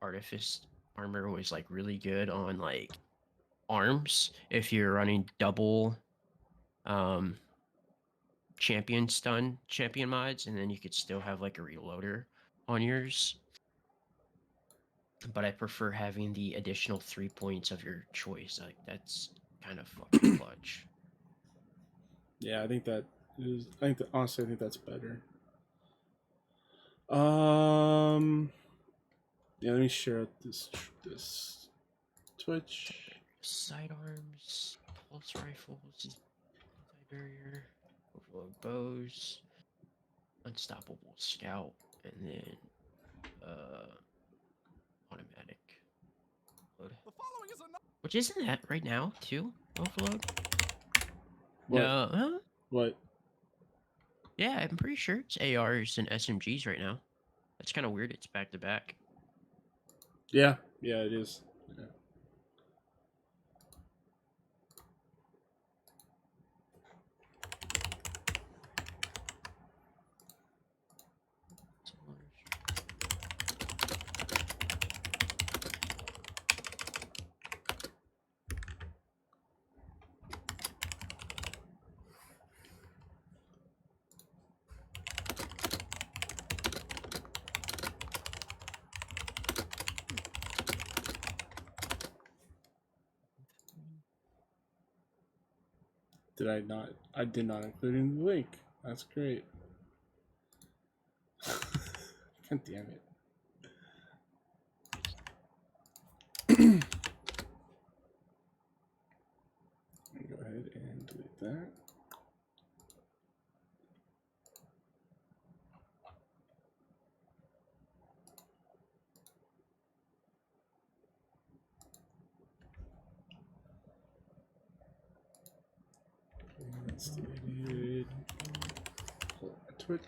artifice armor was like really good on like arms if you're running double um champion mods, and then you could still have like a reloader on yours. But I prefer having the additional 3 points of your choice. Like that's kind of fucking clutch. Yeah, I think that is. Honestly, I think that's better. Yeah, let me share this Twitch. Sidearms, pulse rifles, anti-barrier, overload bows, unstoppable scout, and then automatic load. Which isn't that right now too? Overload? What? No, huh? What? Yeah, I'm pretty sure it's ARs and SMGs right now. That's kind of weird. It's back to back. Yeah, it is. Yeah. Did I not? I did not include in the link. That's great. God damn it. Go ahead and delete that. That's deleted. Pull up Twitch.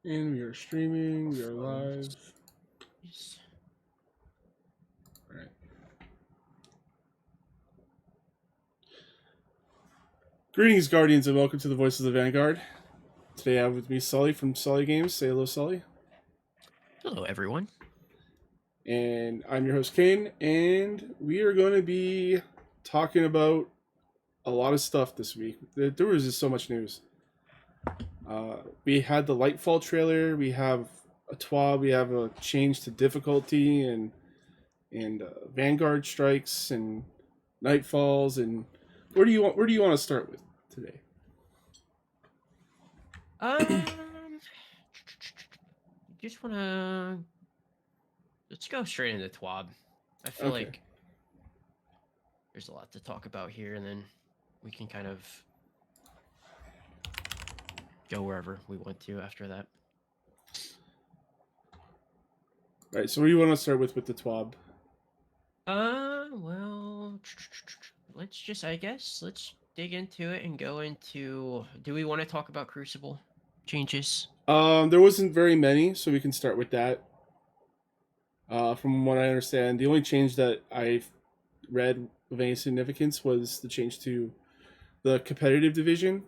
And we are streaming. We are live. All right. Greetings, Guardians, and welcome to the Voices of Vanguard. Today I have with me Sully from Sully Games. Say hello, Sully. Hello, everyone. And I'm your host, Kane, and we are going to be talking about a lot of stuff this week. There was just so much news. We had the Lightfall trailer. We have a TWAB. We have a change to difficulty, and Vanguard strikes and Nightfalls. And where do you want to start with today? Just wanna let's go straight into TWAB. I feel Okay. like there's a lot to talk about here, and then we can kind of go wherever we want to after that. All right. So, what do you want to start with the TWAB? Well, let's dig into it and go into. Do we want to talk about Crucible changes? There wasn't very many, so we can start with that. From what I understand, the only change that I've read of any significance was the change to the competitive division,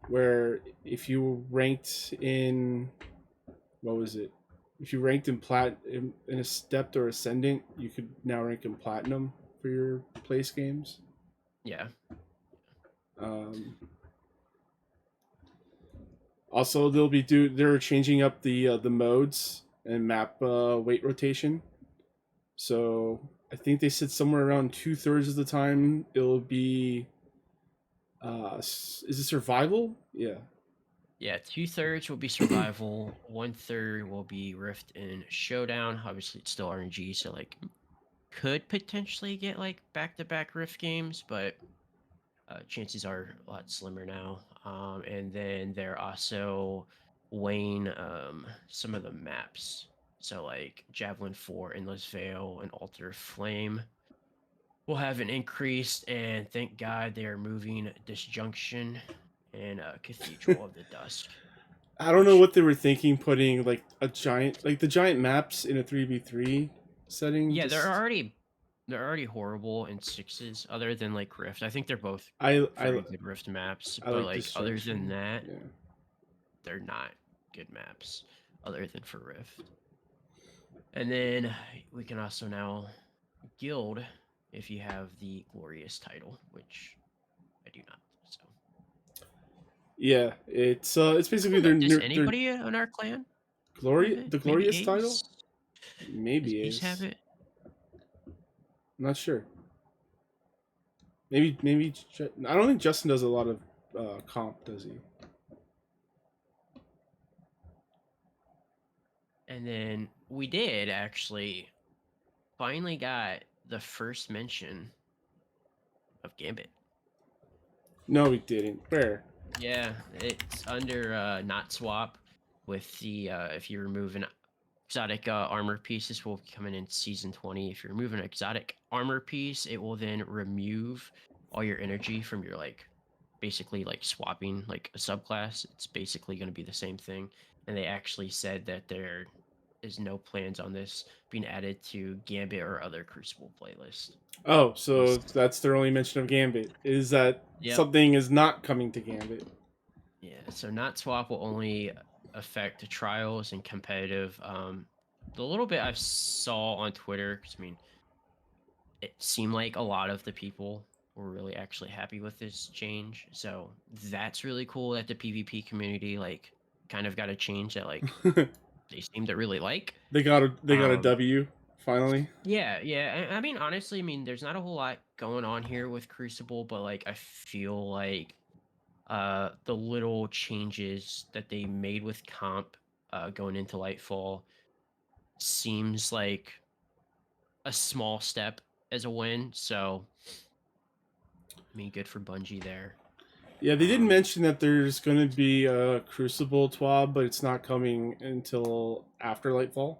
where if you ranked in what was it? If you ranked in a stepped or ascendant, you could now rank in platinum for your place games. Yeah. Also, they're changing up the modes and map weight rotation. So I think they said somewhere around 2/3 of the time it'll be. Is it survival? Yeah. Yeah, 2/3 will be survival, 1/3 will be Rift and Showdown. Obviously, it's still RNG, so like could potentially get like back-to-back Rift games, but chances are a lot slimmer now. And then they're also weighing some of the maps. So like Javelin 4, Endless Veil, and Altar Flame will have an increase, and thank God they are moving Disjunction and Cathedral of the Dusk. I don't know what they were thinking putting like the giant maps in a 3v3 setting. Yeah, Just they're already horrible in sixes. Other than like Rift, I think they're both I very good Rift maps. I But like like other than Destruction. that, Yeah. they're not. good maps other than for Rift. And then we can also now guild if you have the glorious title, which I do not. So Yeah, it's I basically don't know. Does their anybody on our clan have glory it? the Maybe glorious title. Ace. Does Maybe Ace have is. it? I'm not sure. Maybe I don't think Justin does a lot of comp, does he? And then we did actually finally got the first mention of Gambit. No, we didn't. Where? Yeah, it's under not swap with the if you remove an exotic armor piece, this will be coming in season 20. If you remove an exotic armor piece, it will then remove all your energy from your like basically like swapping like a subclass. It's basically going to be the same thing. And they actually said that there is no plans on this being added to Gambit or other Crucible playlist. Oh, At so least, that's their only mention of Gambit. Is that yep. something is not coming to Gambit? Yeah, so not swap will only affect the trials and competitive. The little bit I saw on Twitter, because I mean, it seemed like a lot of the people were really actually happy with this change. So that's really cool that the PvP community like kind of got a change that like they seem to really like. They got a Um, W finally. yeah, yeah. I mean, honestly, I mean, there's not a whole lot going on here with Crucible, but like I feel like the little changes that they made with comp going into Lightfall seems like a small step as a win. So, I mean, good for Bungie there. Yeah, they did mention that there's going to be a Crucible TWAB, but it's not coming until after Lightfall.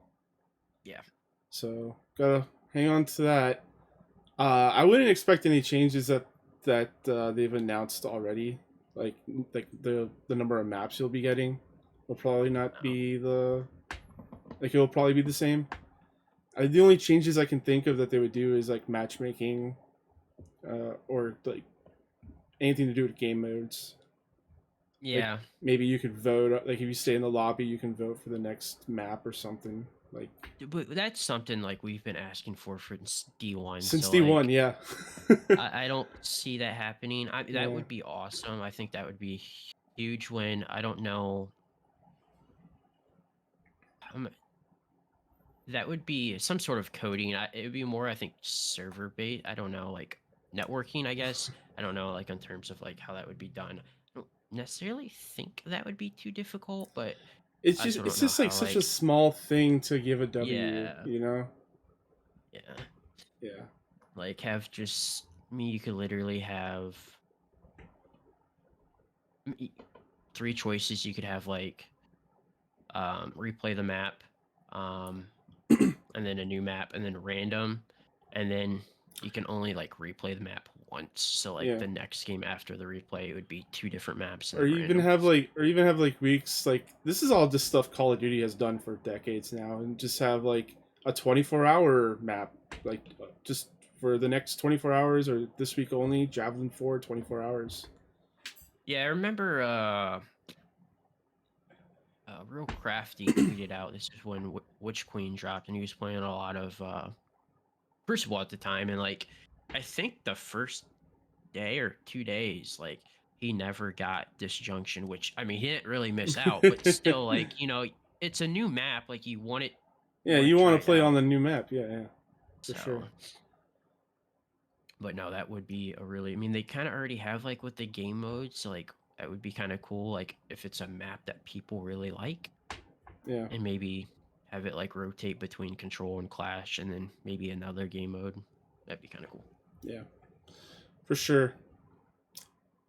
Yeah. So gotta hang on to that. I wouldn't expect any changes that they've announced already. Like the number of maps you'll be getting will probably not No. be it will probably be the same. The only changes I can think of that they would do is like matchmaking, or like anything to do with game modes. Like Yeah. maybe you could vote. Like if you stay in the lobby, you can vote for the next map or something. Like But that's something like we've been asking for since D1. since So, D1, like, yeah. I don't see that happening. That Yeah. would be awesome. I think that would be huge win. I don't know. Um, that would be some sort of coding. It would be more, I think, server based. I don't know, like networking, I guess. I don't know, like in terms of like how that would be done. I don't necessarily think that would be too difficult, but It's I just also don't it's know just like how, such a like, small thing to give a W, yeah, you know? yeah, Yeah. like have just me. You could literally have three choices. You could have like replay the map, um, and then a new map, and then random, and then you can only like replay the map once. So like Yeah. the next game after the replay, it would be two different maps and then random. Or even have like weeks like this is all just stuff Call of Duty has done for decades now, and just have like a 24-hour map, like just for the next 24 hours or this week only, Javelin 4 24 hours. Yeah, I remember Real Crafty tweeted out this is when Witch Queen dropped, and he was playing a lot of Crucible at the time, and like I think the first day or 2 days, like he never got disjunction, which I mean he didn't really miss out, but still, like it's a new map, like you Yeah, want to you try want to it play on out. the new map. Yeah, yeah, for So, sure. but no, that would be a really. I mean, they kind of already have like with the game modes, so like that would be kind of cool. Like if it's a map that people really like, Yeah, and maybe have it like rotate between Control and Clash, and then maybe another game mode. That'd be kind of cool. yeah, for sure.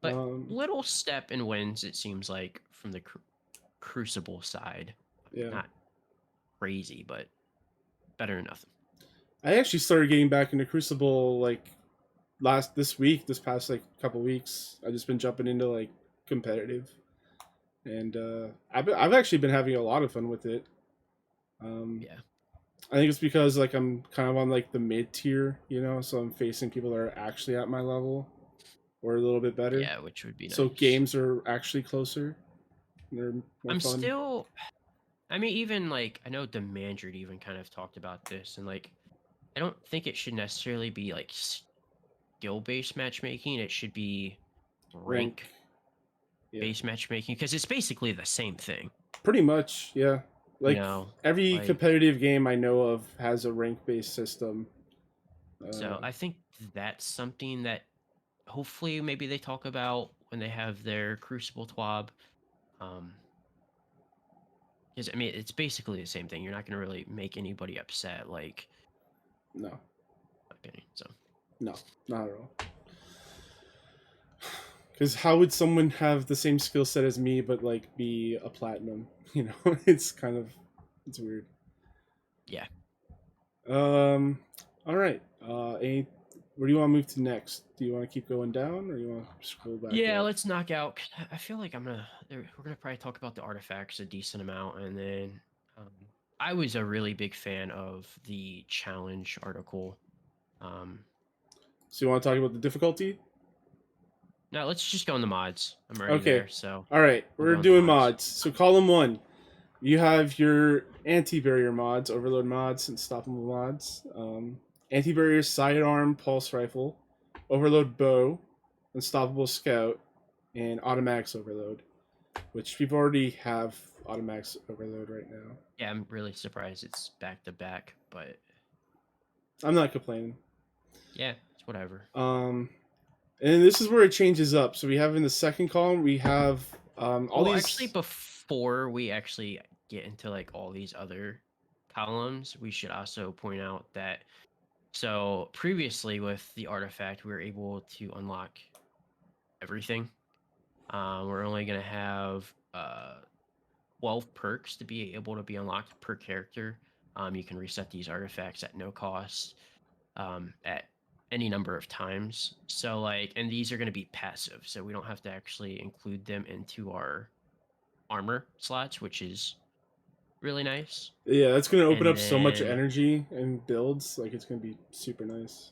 But Um, little step in wins, it seems like from the Crucible side. I mean, yeah. not crazy, but better than nothing. I actually started getting back into Crucible like this past like couple weeks. I've just been jumping into like competitive, and I've actually been having a lot of fun with it. Um, Yeah. I think it's because like I'm kind of on like the mid tier, you know, so I'm facing people that are actually at my level or a little bit better. Yeah, which would be So nice. games are actually closer. They're more I'm fun. still. I mean, even like I know Demandred even kind of talked about this, and like I don't think it should necessarily be like skill based matchmaking. It should be Rank. rank Yeah. based matchmaking because it's basically the same thing. Pretty much, yeah. You Like know, every like competitive game I know of has a rank-based system. so. I think that's something that hopefully maybe they talk about when they have their Crucible TWAB. Um, because I mean, it's basically the same thing. You're not going to really make anybody upset, like No, my opinion. So no, not at all. Because how would someone have the same skill set as me but like be a platinum? You know, it's weird. yeah, Um, all right. Where do you want to move to next? Do you want to keep going down, or you want to scroll back yeah. up? Let's knock out. I feel like we're gonna probably talk about the artifacts a decent amount, and then um, I was a really big fan of the challenge article. Um, So you want to talk about the difficulty? now let's just go in the mods. I'm already Okay. there, so All right. we'll We're go in the doing mods. mods. So column one, you have your anti-barrier mods, overload mods, and stoppable mods. Anti-barrier sidearm pulse rifle, overload bow, unstoppable scout, and automatics overload, which people already have automatics overload right now. Yeah, I'm really surprised it's back to back, but I'm not complaining. yeah, it's whatever. Um, and this is where it changes up. So we have in the second column, we have all Well, actually, these. before we actually get into like all these other columns, we should also point out that so previously with the artifact, we were able to unlock everything. We're only gonna have 12 perks to be able to be unlocked per character. You can reset these artifacts at no cost at any number of times. So like, and these are going to be passive, so we don't have to actually include them into our armor slots, which is really nice. Yeah, that's gonna open And up so much then energy and builds. Like it's gonna be super nice.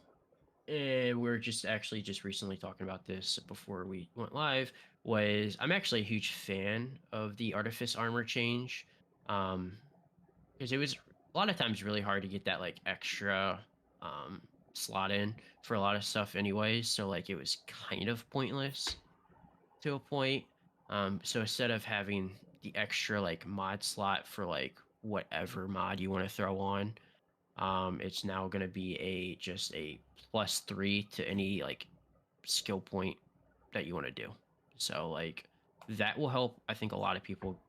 we're just actually just recently talking about this before we went live. Was I'm actually a huge fan of the artifice armor change, because it was a lot of times really hard to get that like extra um, slot in for a lot of stuff, anyways. So like it was kind of pointless to a point. So instead of having the extra like mod slot for like whatever mod you want to throw on, it's now going to be a just a +3 to any like skill point that you want to do. So like that will help. I think a lot of people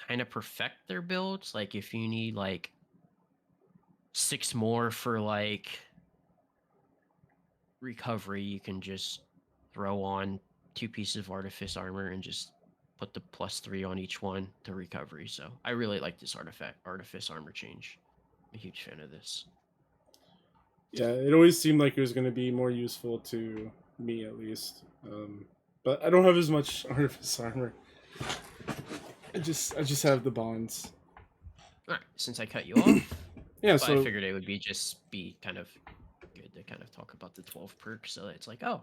kind of perfect their builds. Like if you need like 6 more for like recovery, you can just throw on 2 pieces of artifice armor and just put the +3 on each one to recovery. So I really like this artifice armor change. I'm a huge fan of this. Yeah, it always seemed like it was gonna be more useful to me at least. But I don't have as much artifice armor. I just have the bonds. All right, since I cut you off, Yeah. but I So figured it would be just be kind of good to kind of talk about the 12 perks, so it's like, oh,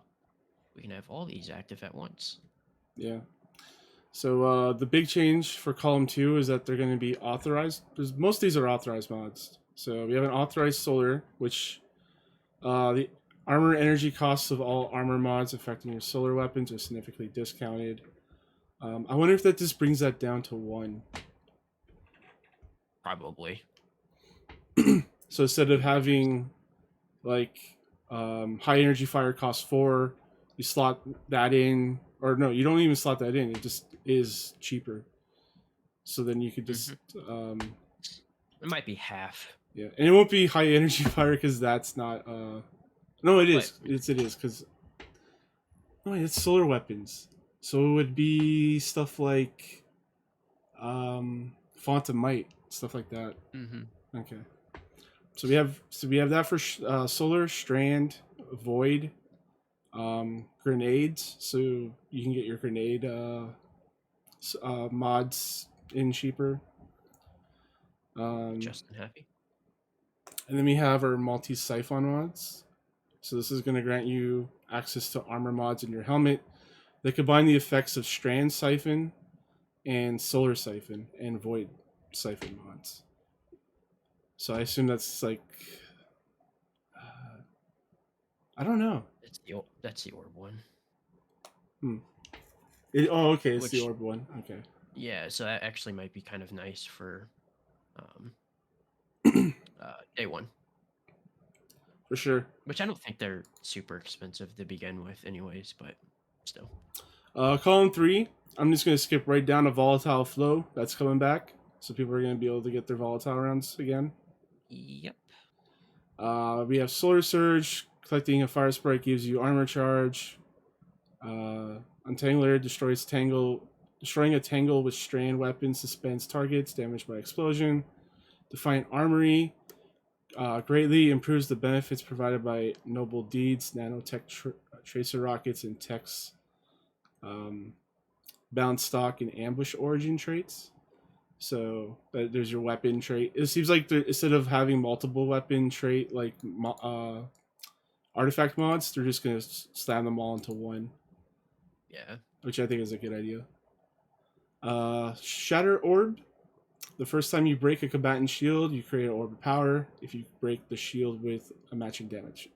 we can have all these active at once. yeah. So the big change for column two is that they're going to be authorized. Because most of these are authorized mods. So we have an authorized solar, which the armor energy costs of all armor mods affecting your solar weapons are significantly discounted. I wonder if that just brings that down to 1. Probably. So instead of having like high energy fire costs 4, you slot that in, or no, you don't even slot that in. It just is cheaper. So then you could just It might be half. yeah, and it won't be high energy fire because that's not. No, it But is. It is because no, it's solar weapons. So it would be stuff like font of might, stuff like that. Okay. So we have that for solar strand, void, grenades. So you can get your grenade mods in cheaper. Justin happy. And then we have our multi siphon mods. So this is going to grant you access to armor mods in your helmet. They combine the effects of strand siphon, and Solar Siphon and Void Siphon mods. So I assume that's like, I don't know. That's the orb one. Hmm. Okay, it's the Which, orb one. Okay. yeah, so that actually might be kind of nice for um, day one. For sure. Which I don't think they're super expensive to begin with, anyways. But still, Column 3, I'm just going to skip right down to Volatile Flow. That's coming back. So people are going to be able to get their volatile rounds again. yep. We have Solar Surge. Collecting a Fire Sprite gives you armor charge. Untangler destroying a tangle with strand weapons suspends targets damaged by explosion. Defiant Armory greatly improves the benefits provided by Noble Deeds, Nanotech Tracer Rockets, and Tech's Bound Stock and Ambush Origin traits. So there's your weapon trait. It seems like instead of having multiple weapon trait like artifact mods, they're just gonna slam them all into one. Yeah. Which I think is a good idea. Shatter Orb. The first time you break a combatant shield, you create an orb of power. If you break the shield with a matching damage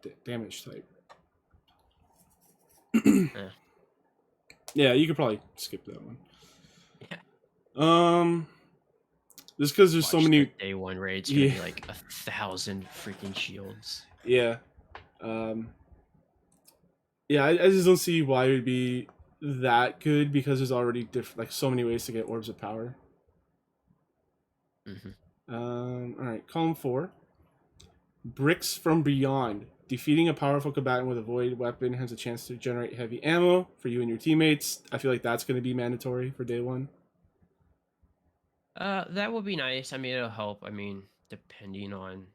type. Yeah, you could probably skip that one. Yeah. Just because there's so many. Day one raid's gonna be like 1,000 freaking shields. Yeah. Yeah, I just don't see why it would be that good because there's already like so many ways to get orbs of power. Mm-hmm. All right, column 4. Bricks from Beyond. Defeating a powerful combatant with a void weapon has a chance to generate heavy ammo for you and your teammates. I feel like that's going to be mandatory for day one. That would be nice. I mean, it'll help. I mean, depending on,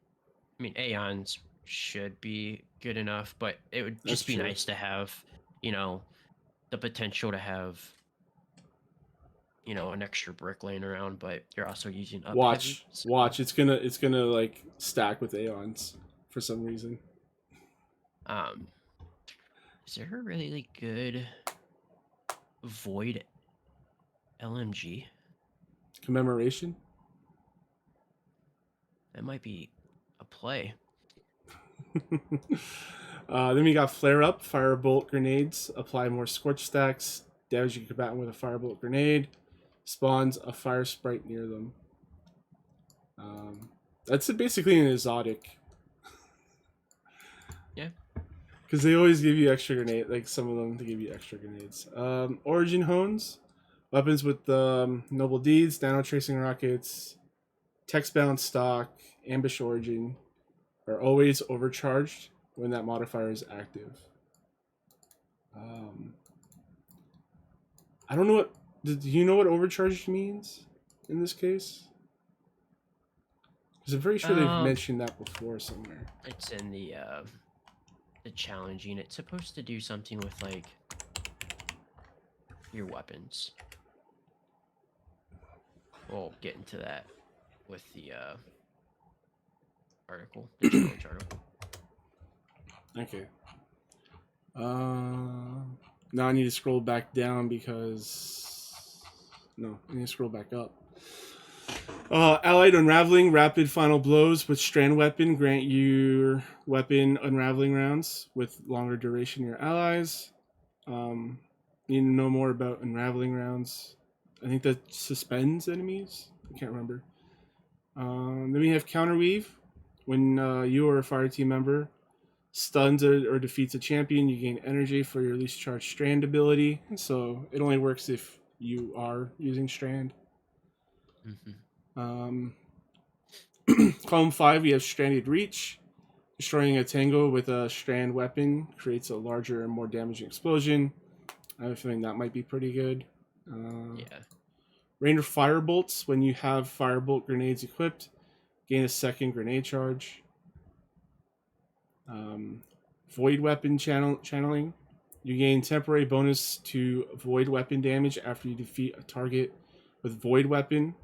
I mean, Aeons should be good enough, but it would just be nice to have, the potential to have, an extra brick laying around, but you're also using up Watch, heavy, so. watch. It's gonna like stack with Aeons for some reason. Is there a really good void LMG? Commemoration? That might be a play. Then we got Flare Up, Firebolt Grenades. Apply more Scorch stacks. Damage your combatant with a Firebolt Grenade. Spawns a Fire Sprite near them. That's basically an exotic. Yeah. Because they always give you extra grenade, like some of them to give you extra grenades. Origin Hones. Weapons with Noble Deeds, Nano Tracing Rockets, Text-bound Stock, Ambush Origin are always overcharged when that modifier is active. I don't know what... Do you know what overcharged means in this case? Because I'm pretty sure they've mentioned that before somewhere. It's in the challenging. It's supposed to do something with, like, your weapons. We'll get into that with the article, the challenge article. Okay. Now I need to scroll back down because... No, I need to scroll back up. Allied Unraveling, Rapid Final Blows with Strand Weapon grant your weapon unraveling rounds with longer duration your allies. Need to know more about unraveling rounds. I think that suspends enemies. I can't remember. Then we have Counterweave. When you or a fire team member stuns or defeats a champion, you gain energy for your least charged strand ability. So it only works if you are using strand. Mm-hmm. Column 5, we have Stranded Reach. Destroying a tango with a strand weapon creates a larger and more damaging explosion. I have a feeling that might be pretty good. Yeah. Rain of Firebolts. When you have Firebolt grenades equipped, gain a second grenade charge. Void Weapon channeling. You gain temporary bonus to void weapon damage after you defeat a target with void weapon,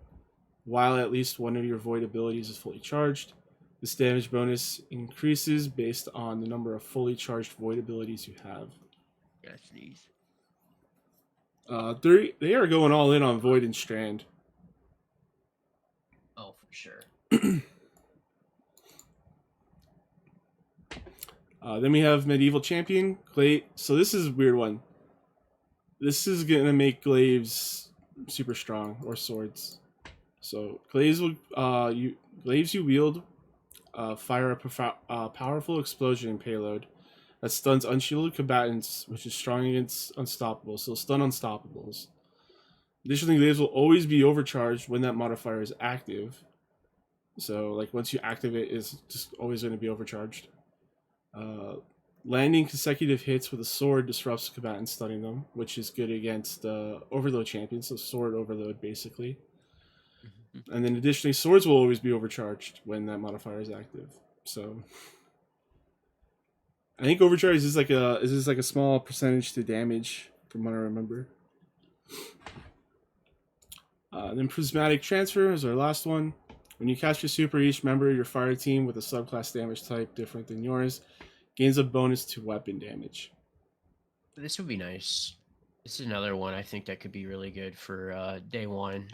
while at least one of your void abilities is fully charged. This damage bonus increases based on the number of fully charged void abilities you have. Gotta sneeze. They are going all in on Void and Strand. Oh, for sure. Then we have Medieval Champion, Glaive. So this is a weird one. This is gonna make glaives super strong, or swords. So glaives will glaives you wield fire a powerful explosion payload that stuns unshielded combatants, which is strong against unstoppables. So stun unstoppables. Additionally, glaives will always be overcharged when that modifier is active. So like once you activate, it's just always going to be overcharged. Uh, Landing consecutive hits with a sword disrupts combatants, stunning them, which is good against overload champions. So sword overload basically. Mhm. And then additionally, swords will always be overcharged when that modifier is active. So I think overcharge is like a small percentage to damage from what I remember. Then prismatic transfer is our last one. When you cast your super, each member of your fire team with a subclass damage type different than yours gains a bonus to weapon damage. This would be nice. This is another one I think that could be really good for day one.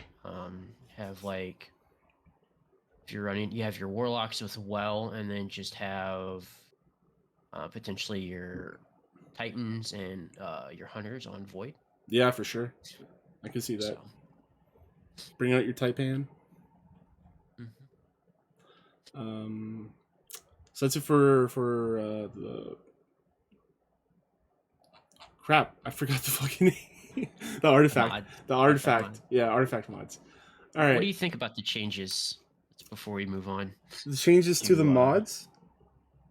Have like if you're running, you have your warlocks with well, and then just have potentially your titans and your hunters on void. Yeah, for sure. I can see that. So Bring out your Taipan. mhm. Um, so that's it for the crap. I forgot the fucking name. the The artifact. mod, The artifact artifact. mod. Yeah, artifact mods. All What do right. you think about the changes? That's before we move on The changes to the to mods.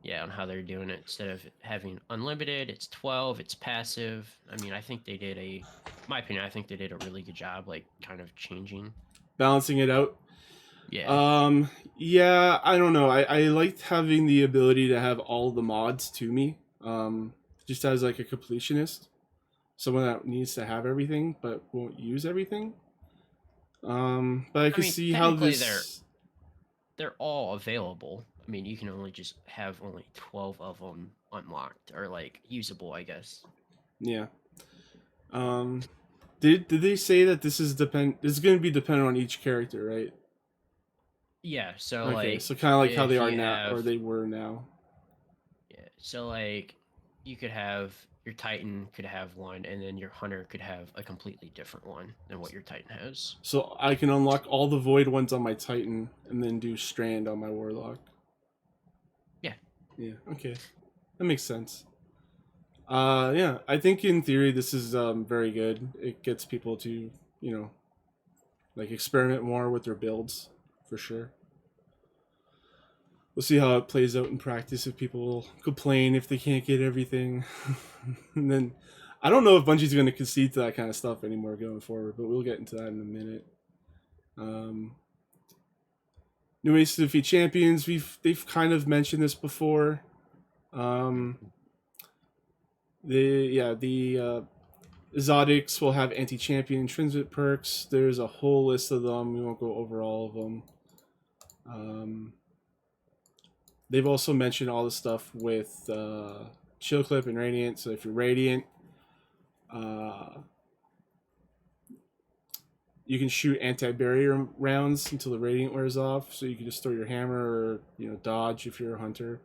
yeah, on how they're doing it. Instead of having unlimited, it's 12. It's passive. I mean, I think they did my opinion, I think they did a really good job, like kind of changing. Balancing it out. Yeah. Um, yeah, I don't know. I liked having the ability to have all the mods to me. Just as like a completionist, someone that needs to have everything but won't use everything. But I I can mean, see how technically they're this. they're all available. I mean, you can only just have only 12 of them unlocked or like usable, I guess. Yeah. Um, did they say that this is depend? This is going to be dependent on each character, right? Yeah, so Okay, like so kind of like how they if are you now, or have they were now. yeah, so like you could have your Titan could have one, and then your Hunter could have a completely different one than what your Titan has. So I can unlock all the void ones on my Titan, and then do Strand on my Warlock. Yeah. Yeah. Okay, that makes sense. Yeah, I think in theory this is very good. It gets people to, you know, like experiment more with their builds, for sure. We'll see how it plays out in practice. If people complain if they can't get everything, and then I don't know if Bungie's going to concede to that kind of stuff anymore going forward. But we'll get into that in a minute. Um, New ways to defeat champions. They've kind of mentioned this before. Um, Mhm. the exotics will have anti-champion intrinsic perks. There's a whole list of them. We won't go over all of them. Um, they've also mentioned all the stuff with chill clip and radiant. So if you're radiant, uh, you can shoot anti-barrier rounds until the radiant wears off. So you can just throw your hammer or dodge if you're a hunter.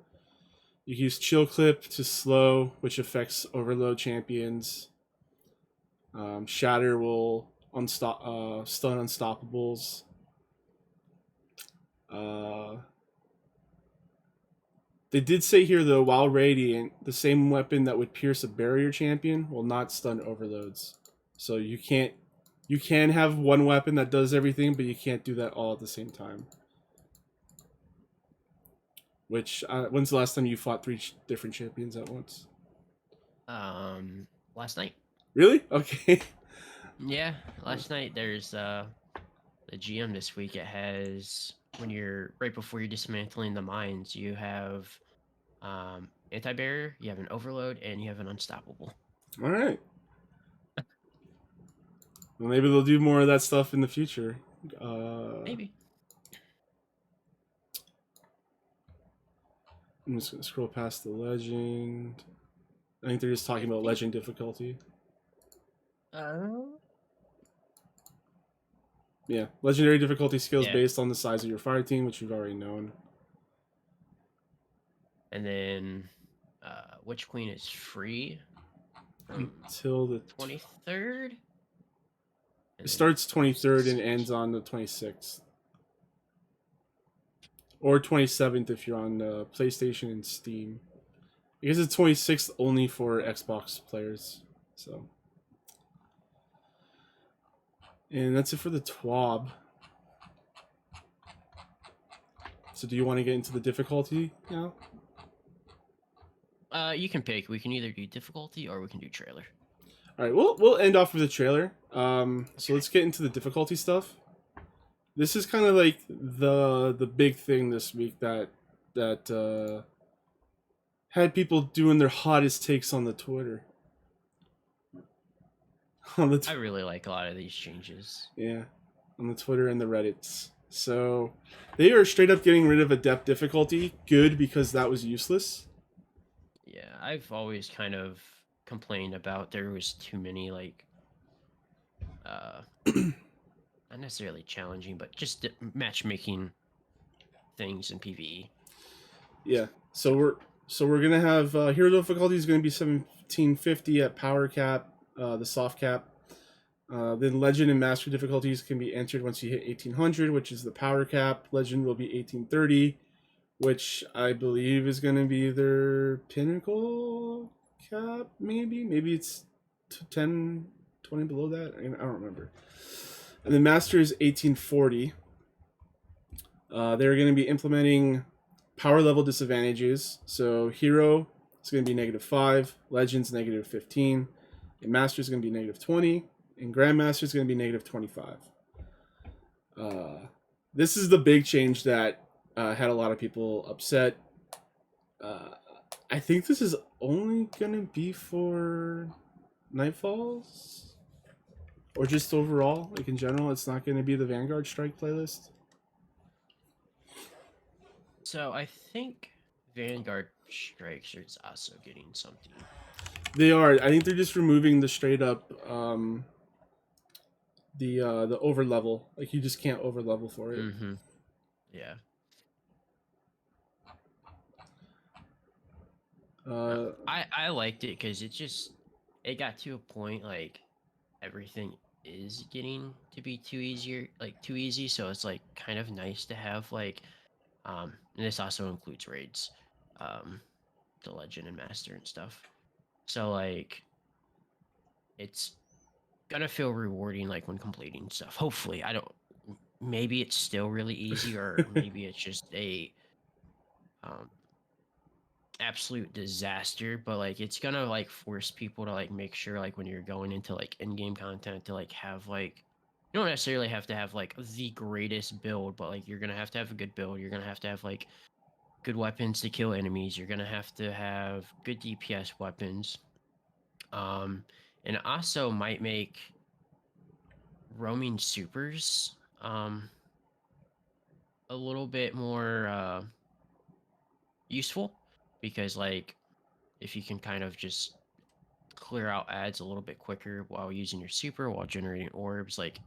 You can use chill clip to slow, which affects overload champions. Shatter will stun unstoppables. Uh, they did say here though, while radiant, the same weapon that would pierce a barrier champion will not stun overloads. So you can have one weapon that does everything, but you can't do that all at the same time. Which when's the last time you fought three different champions at once? Um, Last night. Really? Okay. Yeah, last night there's the GM this week. It has when you're right before you're dismantling the mines, you have anti-barrier, you have an overload, and you have an unstoppable. All right. Well, maybe they'll do more of that stuff in the future. Maybe. I'm just gonna scroll past the legend. I think they're just I talking about think legend difficulty. Oh. Yeah, legendary difficulty skills Yeah. based on the size of your fire team, which you've already known. And then Witch Queen is free from Until the 23rd. it starts 23rd and ends on the 26th. Or 27th if you're on PlayStation and Steam. I guess it's 26th only for Xbox players. So, and that's it for the TWAB. So do you want to get into the difficulty now? You can pick. We can either do difficulty or we can do trailer. All right, we'll end off with the trailer. So let's get into the difficulty stuff. This is kind of like the big thing this week that had people doing their hottest takes on the Twitter. I really like a lot of these changes. Yeah, on the Twitter and the Reddits. So they are straight up getting rid of adept difficulty. Good, because that was useless. Yeah, I've always kind of complained about there was too many like not necessarily challenging, but just matchmaking things in PvE. Yeah. So we're gonna have hero difficulty is gonna be 1750 at power cap, the soft cap. Then legend and master difficulties can be entered once you hit 1800, which is the power cap. Legend will be 1830, which I believe is going to be their pinnacle cap, maybe it's 10 20 below that. I don't remember. And then master is 1840. They're going to be implementing power level disadvantages. So hero is going to be -5, legends -15, and master is going to be -20, and grandmaster is going to be -25. This is the big change that had a lot of people upset. I think this is only gonna be for Nightfalls, or just overall, like in general. It's not gonna be the Vanguard Strike playlist. So I think Vanguard Strikes is also getting something. They are. I think they're just removing the straight up the over level. Like you just can't over level for it. Mm-hmm. Yeah. I liked it because it got to a point like everything is getting to be too easy, so it's like kind of nice to have like and this also includes raids, the legend and master and stuff. So like it's gonna feel rewarding like when completing stuff. Hopefully. I don't maybe it's still really easy or maybe it's just a um absolute disaster, but like it's gonna like force people to like make sure like when you're going into like in-game content to like have like you don't necessarily have to have like the greatest build, but like you're gonna have to have a good build. You're gonna have to have like good weapons to kill enemies. You're gonna have to have good DPS weapons. And it also might make roaming supers a little bit more useful because like if you can kind of just clear out ads a little bit quicker while using your super while generating orbs, like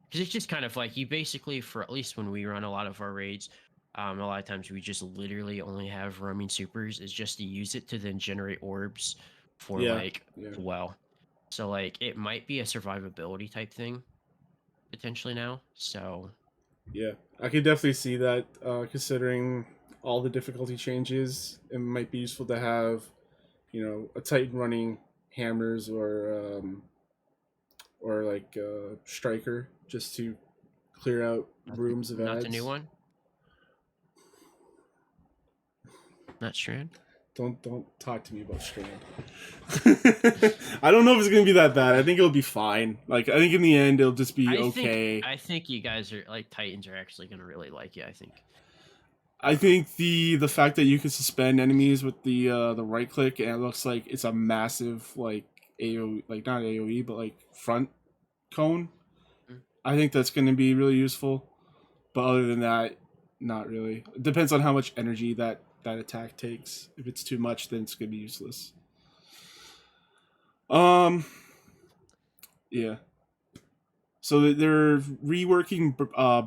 because it's just kind of like you basically, for at least when we run a lot of our raids, a lot of times we just literally only have roaming supers is just to use it to then generate orbs for Yeah. well, so like it might be a survivability type thing potentially now. So Yeah, I could definitely see that. Considering all the difficulty changes, it might be useful to have, a Titan running hammers or like striker just to clear out rooms of not ads. the new one, not Strand. Don't talk to me about Strand. I don't know if it's gonna be that bad. I think it'll be fine. Like I think in the end it'll just be okay. I think you guys are like Titans are actually gonna really like you. I think the fact that you can suspend enemies with the right click and it looks like it's a massive like AOE, like not AOE but like front cone. I think that's going to be really useful. But other than that, not really. It depends on how much energy that attack takes. If it's too much, then it's going to be useless. Yeah, Yeah. So they're reworking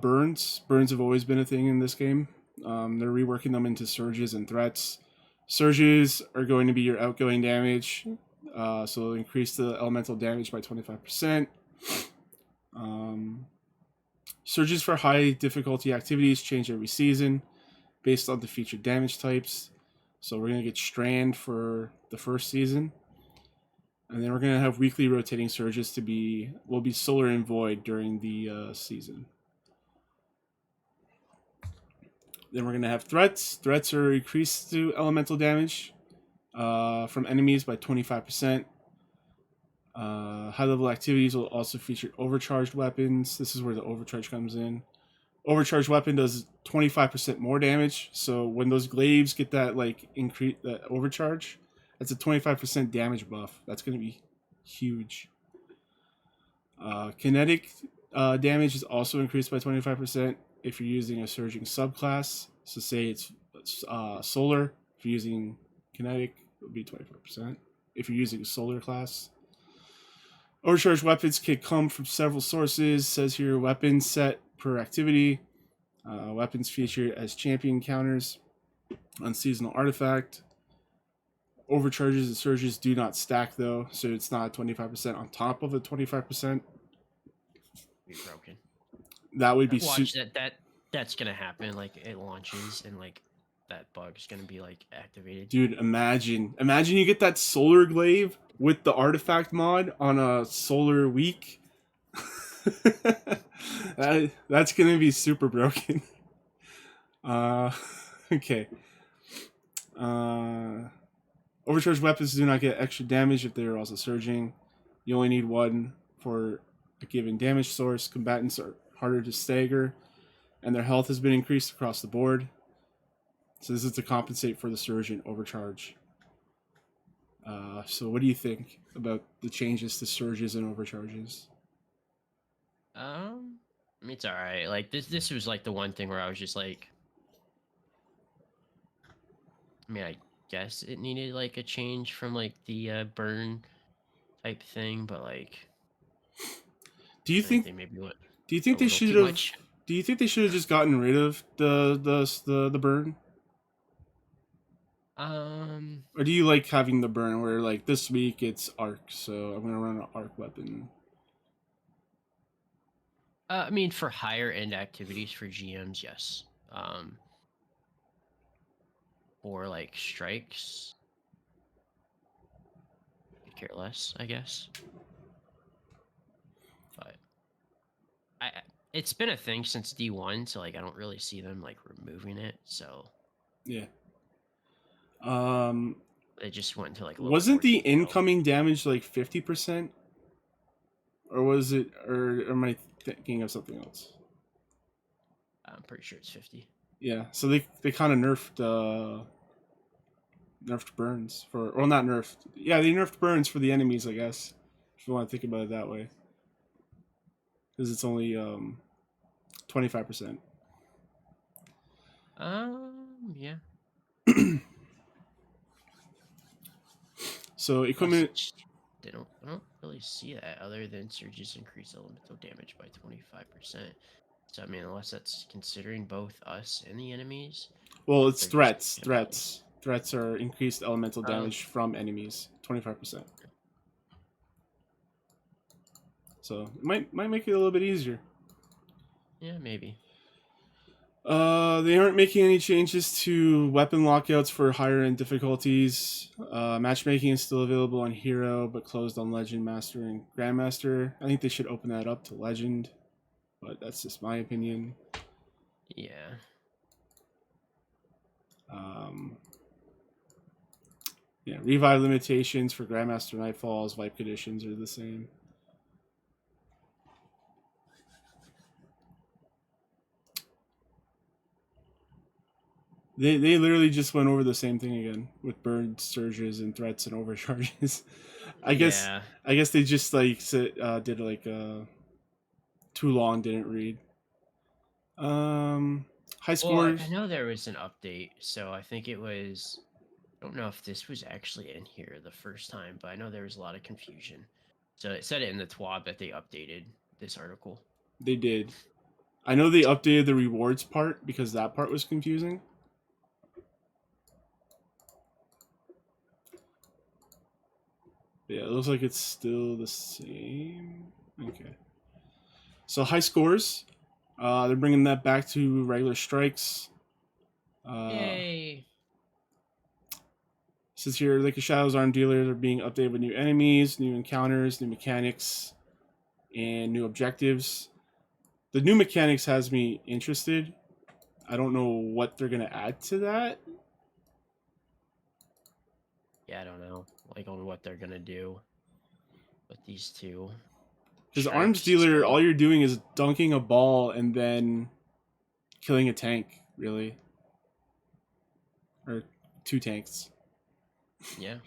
burns. Burns have always been a thing in this game. They're reworking them into surges and threats. Surges are going to be your outgoing damage, so they'll increase the elemental damage by 25%. Um, Surges for high difficulty activities change every season based on the featured damage types. So we're going to get Strand for the first season. And then we're going to have weekly rotating surges will be Solar and Void during the season. Then we're going to have threats. Threats are increased to elemental damage from enemies by 25%. High level activities will also feature overcharged weapons. This is where the overcharge comes in. Overcharged weapon does 25% more damage. So when those glaives get that increase that overcharge, that's a 25% damage buff. That's going to be huge. Kinetic damage is also increased by 25% if you're using a surging subclass. So say it's solar. If you're using kinetic, it would be 25%. If you're using a solar class. Overcharged weapons can come from several sources. Says here weapon set per activity. Weapons featured as champion counters on seasonal artifact. Overcharges and surges do not stack though, so it's not 25% on top of a 25%. Be broken. That would be Watch that's gonna happen. Like it launches and like that bug is gonna be like activated. Dude, imagine you get that solar glaive with the artifact mod on a solar week. That's gonna be super broken. Okay. Overcharged weapons do not get extra damage if they are also surging. You only need one for a given damage source. Combatants are harder to stagger, and their health has been increased across the board. So this is to compensate for the surge and overcharge. So what do you think about the changes to surges and overcharges? I mean, it's all right. Like this was like the one thing where I was just like, I mean, I guess it needed like a change from like the burn type thing, but like Do you I think think they maybe went do you a think they little should too have much. do you think they should have just gotten rid of the burn? Um, Or do you like having the burn where like this week it's arc, so I'm gonna run an arc weapon? I mean, for higher end activities for GMs, yes. Or like strikes, could care less, I guess. But it's been a thing since D1, so like I don't really see them like removing it. So Yeah. Um it just went into like a little bit wasn't more the detail. incoming damage like 50%? Or was it or am I thinking of something else? I'm pretty sure it's 50. Yeah, so they kind of nerfed burns for, well, not nerfed. Yeah, they nerfed burns for the enemies, I guess. If you want to think about it that way, because it's only 25%. Yeah. So Plus, equipment. I don't really see that other than surges increase elemental damage by 25%. So I mean, unless that's considering both us and the enemies, Well, it's they're just threats. talking about us. Threats are increased elemental Oh, damage from enemies, 25%. So it might make it a little bit easier. yeah, maybe. They aren't making any changes to weapon lockouts for higher end difficulties. Matchmaking is still available on Hero, but closed on Legend, Master, and Grandmaster. I think they should open that up to Legend, but that's just my opinion. Yeah. Yeah, revive limitations for Grandmaster Nightfalls, wipe conditions are the same. They literally just went over the same thing again with burn surges and threats and overcharges. I guess Yeah. I guess they just like did like too long, didn't read. High Well, I scores. know there was an update, so I think it was. I don't know if this was actually in here the first time, but I know there was a lot of confusion. So it said it in the TWAB that they updated this article. They did. I know they updated the rewards part because that part was confusing. Yeah, it looks like it's still the same. Okay. So high scores. They're bringing that back to regular strikes. Yay! Says here, Lake of Shadows armed dealers are being updated with new enemies, new encounters, new mechanics, and new objectives. The new mechanics has me interested. I don't know what they're gonna add to that. Yeah, I don't know, like on what they're gonna do with these two. Because arms dealer, all you're doing is dunking a ball and then killing a tank, really, or two tanks. Yeah.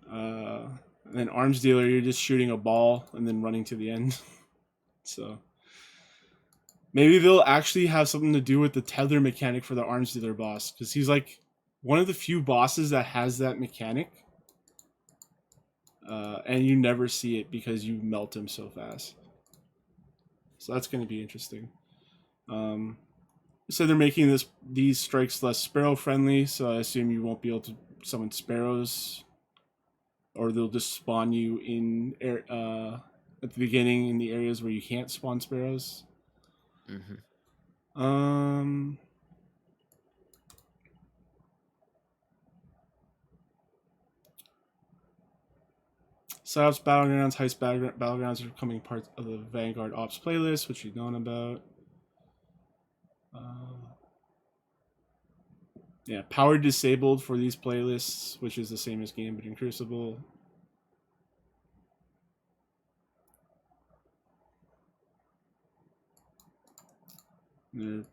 And then arms dealer, you're just shooting a ball and then running to the end. So maybe they'll actually have something to do with the tether mechanic for the arms dealer boss, because he's like one of the few bosses that has that mechanic. And you never see it because you melt him so fast. So that's going to be interesting. So they're making these strikes less sparrow friendly, so I assume you won't be able to summon sparrows, or they'll just spawn you in at the beginning in the areas where you can't spawn sparrows. Mm-hmm. Psyops Battlegrounds, Heist Battlegrounds are becoming part of the Vanguard Ops playlist, which you've known about. Yeah, power disabled for these playlists, which is the same as Gambit and Crucible. Daily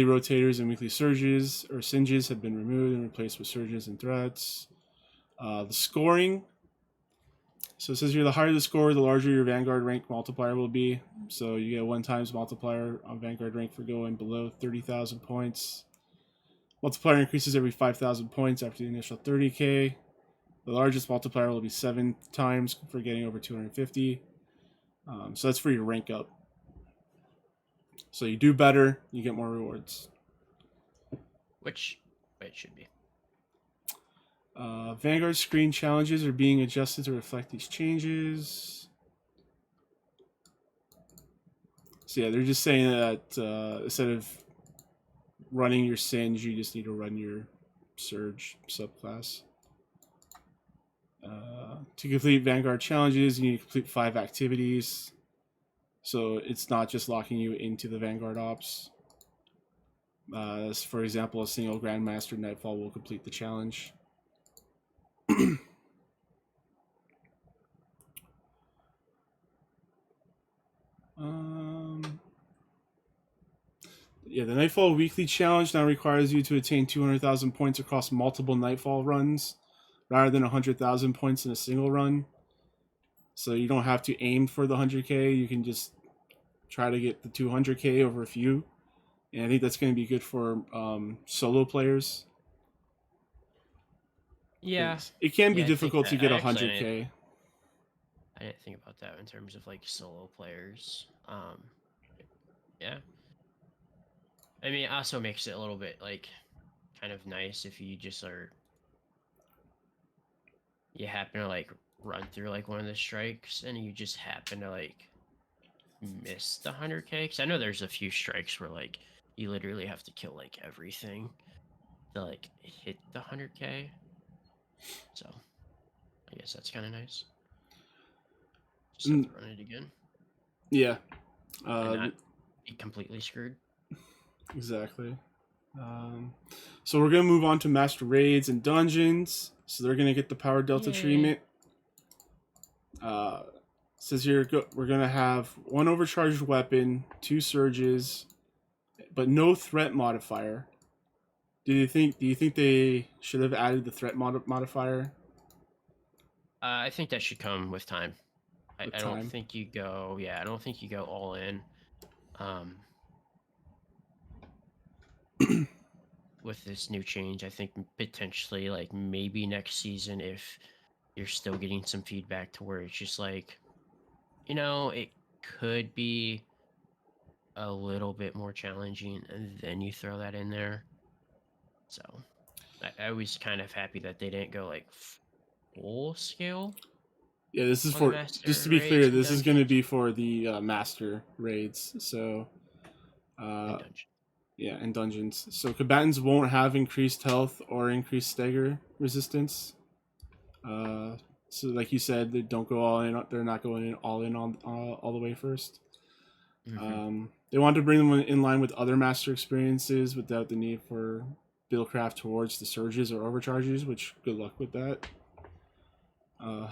rotators and weekly surges or singes have been removed and replaced with surges and threats. The scoring. So it says here, the higher the score, the larger your Vanguard rank multiplier will be. So you get a 1 times multiplier on Vanguard rank for going below 30,000 points. Multiplier increases every 5,000 points after the initial 30k. The largest multiplier will be 7 times for getting over 250. So that's for your rank up. So you do better, you get more rewards. Which it should be. Vanguard screen challenges are being adjusted to reflect these changes. So yeah, they're just saying that instead of running your Singe, you just need to run your Surge subclass. To complete Vanguard challenges, you need to complete 5 activities. So it's not just locking you into the Vanguard ops. For example, a single Grandmaster Nightfall will complete the challenge. Yeah, the Nightfall Weekly Challenge now requires you to attain 200,000 points across multiple Nightfall runs, rather than 100,000 points in a single run. So you don't have to aim for the 100k, you can just try to get the 200k over a few. And I think that's going to be good for solo players. Yeah. It can be difficult to get 100k. I didn't think about that in terms of like solo players. Yeah. I mean, it also makes it a little bit like kind of nice if you just you happen to like run through like one of the strikes and you just happen to like miss the 100k. Because I know there's a few strikes where like you literally have to kill like everything to like hit the 100k. So I guess that's kind of nice. Just have to run it again. Yeah. And not be completely screwed. Exactly. So we're going to move on to Master Raids and Dungeons. So they're going to get the Power Delta treatment. Says here we're going to have 1 overcharged weapon, 2 surges, but no threat modifier. Do you think they should have added the threat modifier? I think that should come with time. I don't think you go. Yeah, I don't think you go all in. With this new change, I think potentially like maybe next season if you're still getting some feedback to where it's just like, it could be a little bit more challenging, and then you throw that in there. So I was kind of happy that they didn't go like full scale Yeah, this is on the for, just master to be clear, raids and this is going to dungeons be for the master raids. So, and uh, dungeon. yeah, and dungeons. So combatants won't have increased health or increased stagger resistance. Uh, so, like you said, they don't go all in. They're not going in all on all the way first. Hmm. They want to bring them in line with other master experiences without the need for buildcraft towards the surges or overcharges. Which, good luck with that. Uh,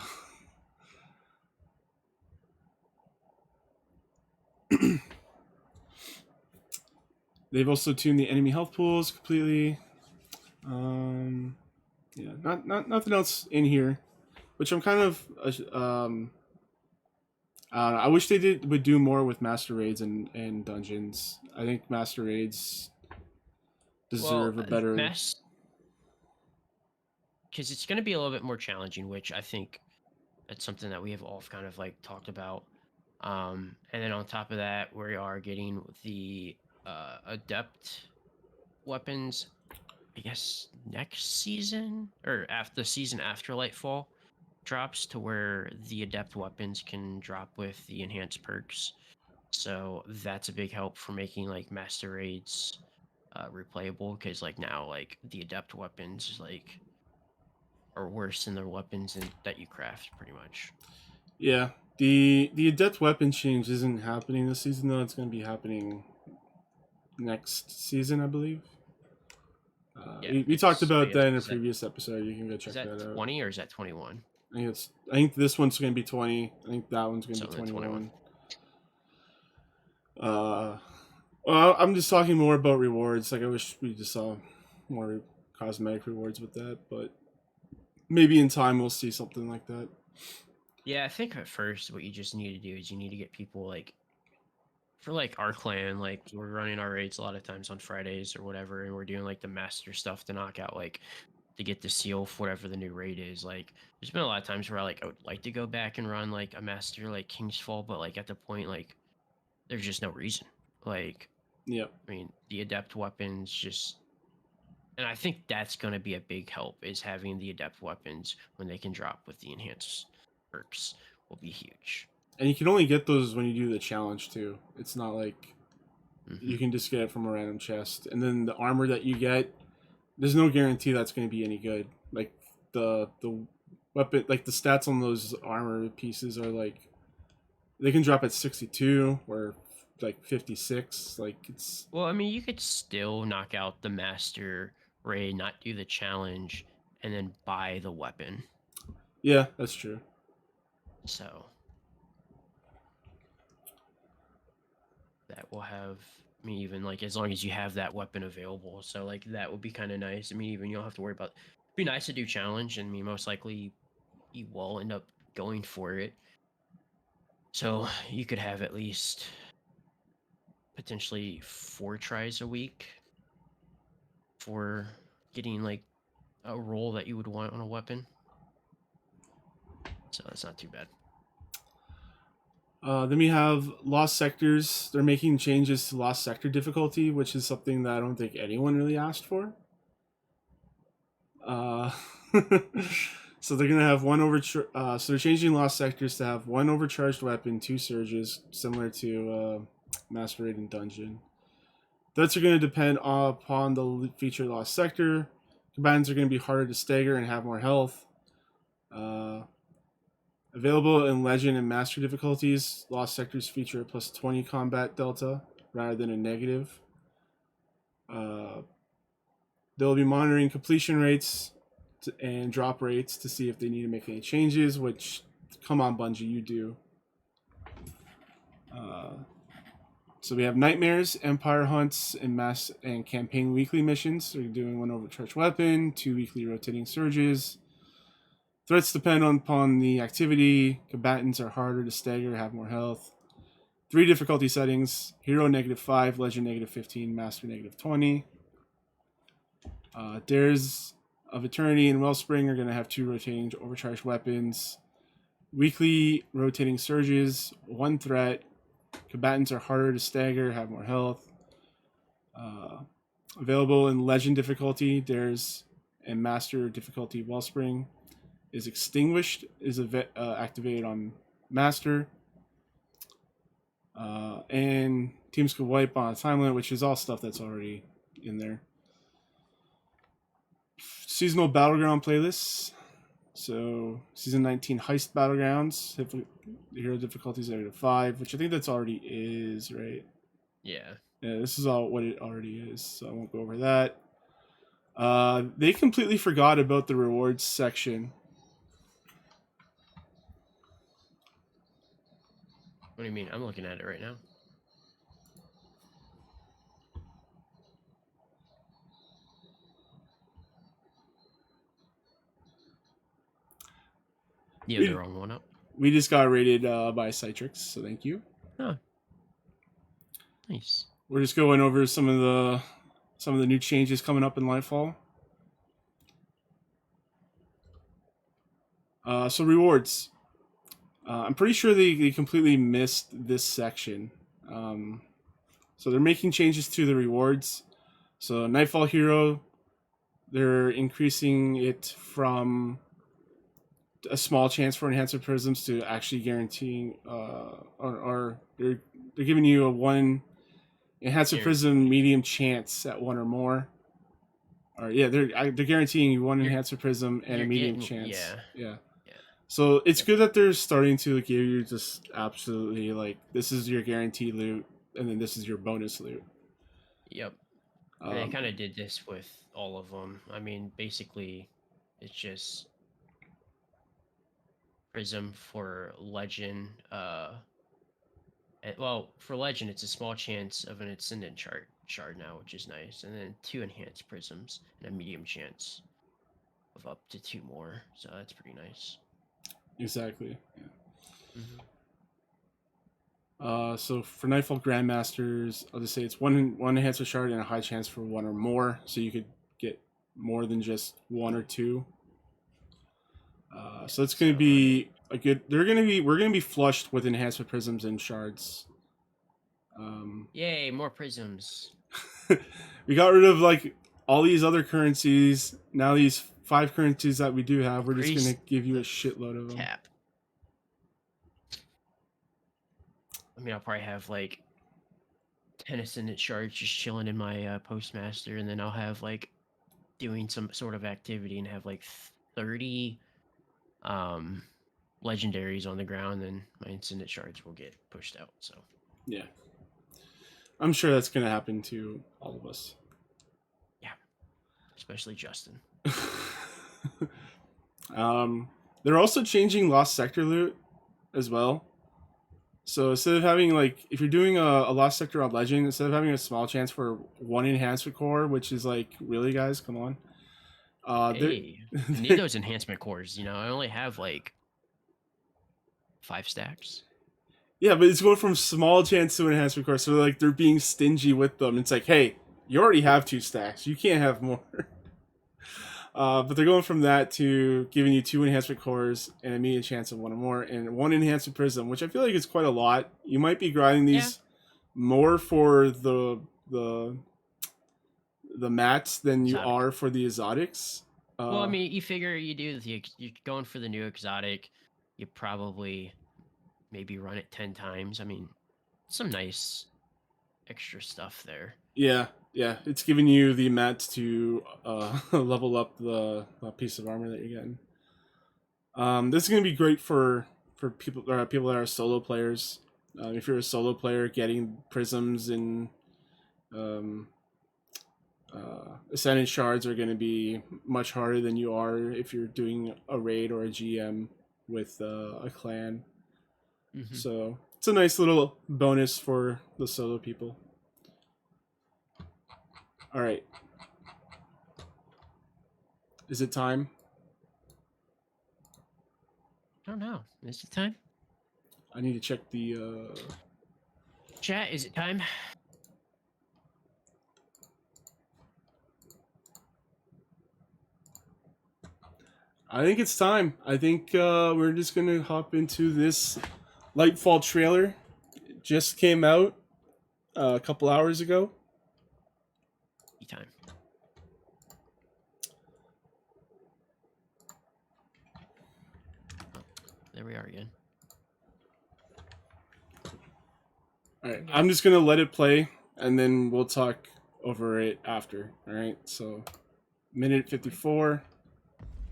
they've also tuned the enemy health pools completely. Um, yeah, not nothing else in here, which I'm kind of I wish they would do more with master raids and dungeons. I think master raids Well, deserve a better. mass because it's going to be a little bit more challenging, which I think that's something that we have all kind of like talked about. And then on top of that, we are getting the adept weapons, I guess next season or after the season after Lightfall drops, to where the adept weapons can drop with the enhanced perks. So that's a big help for making like master raids replayable, because like now like the adept weapons like are worse than the weapons that you craft pretty much. Yeah, the adept weapon change isn't happening this season though. It's going to be happening next season, I believe. Yeah, We talked it's I about guess that in a previous episode. You can go is check that that out. 20 or is that 21? I think this one's going to be 20. I think that one's going to be Something like 21. 21. Uh, well, I'm just talking more about rewards. Like I wish we just saw more cosmetic rewards with that, but maybe in time we'll see something like that. Yeah, I think at first what you just need to do is you need to get people like for like our clan, like we're running our raids a lot of times on Fridays or whatever, and we're doing like the master stuff to knock out like to get the seal for whatever the new raid is. Like there's been a lot of times where I would like to go back and run like a master like King's Fall, but like at the point like there's just no reason. Like Yeah. I mean the adept weapons just, and I think that's going to be a big help, is having the adept weapons when they can drop with the enhanced perks will be huge. And you can only get those when you do the challenge too. It's not like you Hmm. can just get it from a random chest. And then the armor that you get, there's no guarantee that's going to be any good. Like the weapon, like the stats on those armor pieces are like they can drop at 62 or like 56. Like it's Well, I mean, you could still knock out the master raid, not do the challenge, and then buy the weapon. yeah, that's true. So that will have, I mean, even like as long as you have that weapon available. So like that would be kind of nice. I mean, even you don't have to worry about. It'd be nice to do challenge, and I mean, most likely you will end up going for it. So you could have at least potentially 4 tries a week for getting like a roll that you would want on a weapon. So that's not too bad. Then we have Lost Sectors. They're making changes to Lost Sector difficulty, which is something that I don't think anyone really asked for. Uh, so they're gonna have one overcharge. So they're changing Lost Sectors to have one overcharged weapon, two surges, similar to Master Raid and Dungeon. Threats are going to depend upon the feature Lost Sector. Combatants are going to be harder to stagger and have more health. Uh, Available in Legend and Master difficulties, Lost Sectors feature a plus 20 combat delta rather than a negative. Uh, they'll be monitoring completion rates and drop rates to see if they need to make any changes, which, come on, Bungie, you do. Uh, so we have Nightmares, Empire Hunts, and Mass and Campaign weekly missions. So you're doing one overcharged weapon, 2 weekly rotating surges. Threats depend upon the activity. Combatants are harder to stagger, have more health. 3 difficulty settings: Hero -5, Legend -15, Master -20. There's of Eternity and Wellspring are going to have 2 rotating overcharged weapons. Weekly rotating surges, 1 threat. Combatants are harder to stagger, have more health. Available in Legend difficulty, there's a Master difficulty. Wellspring is extinguished, is activated on Master. And teams can wipe on a time limit, which is all stuff that's already in there. Seasonal Battleground playlists. So, Season 19 Heist Battlegrounds. Hero difficulties are to 5, which I think that's already is, right? Yeah. Yeah, this is all what it already is, so I won't go over that. They completely forgot about the rewards section. What do you mean? I'm looking at it right now. You have the wrong one up. We just got rated by Citrix, so thank you. Oh, nice. We're just going over some of the new changes coming up in Lightfall. So rewards. I'm pretty sure they completely missed this section. So they're making changes to the rewards. So Nightfall Hero, they're increasing it from a small chance for enhancer prisms to actually guaranteeing, or they're giving you a 1 enhancer prism medium chance at 1 or more. Or yeah, they're guaranteeing you 1 enhancer prism and a medium chance. Yeah. So it's good that they're starting to give you just absolutely like, this is your guaranteed loot, and then this is your bonus loot. Yep. And they kind of did this with all of them. I mean, basically, it's just prism for legend. Well, for legend, it's a small chance of an ascendant shard now, which is nice, and then 2 enhanced prisms and a medium chance of up to 2 more. So that's pretty nice. Exactly. Yeah. So for Nightfall Grandmasters, I'll just say it's one enhancer shard and a high chance for 1 or more, so you could get more than just 1 or 2. So it's going to be a good. We're going to be flushed with enhancement prisms and shards. Yay! More prisms. We got rid of like all these other currencies. Now these 5 currencies that we do have, we're just going to give you a shitload of them. Tap. I mean, I'll probably have like 10 ascendant shards just chilling in my postmaster, and then I'll have like doing some sort of activity and have like 30 legendaries on the ground, and my ascendant shards will get pushed out. So yeah, I'm sure that's gonna happen to all of us. Yeah, especially Justin. They're also changing Lost Sector loot as well. So instead of having like, if you're doing a Lost Sector on Legend, instead of having a small chance for 1 enhancement core, which is like, really guys, come on. Hey, I need those enhancement cores. You know, I only have like 5 stacks. Yeah, but it's going from small chance to enhancement core, so like they're being stingy with them. It's like, hey, you already have 2 stacks, you can't have more. But they're going from that to giving you 2 enhancement cores and a medium chance of 1 or more, and 1 enhancement prism, which I feel like is quite a lot. You might be grinding these more for the mats than you are for the exotics. Well, I mean, you figure you're going for the new exotic, you probably maybe run it 10 times. I mean, some nice extra stuff there. Yeah, it's giving you the mats to level up the piece of armor that you're getting. This is going to be great for people that are solo players. If you're a solo player, getting prisms and ascendant shards are going to be much harder than you are if you're doing a raid or a GM with a clan. Mm-hmm. So it's a nice little bonus for the solo people. All right. Is it time? I don't know. Is it time? I need to check the chat. Is it time? I think it's time. I think we're just gonna hop into this Lightfall trailer. It just came out a couple hours ago. Time. Oh, there we are again. All right, I'm just gonna let it play, and then we'll talk over it after. All right, so minute 54.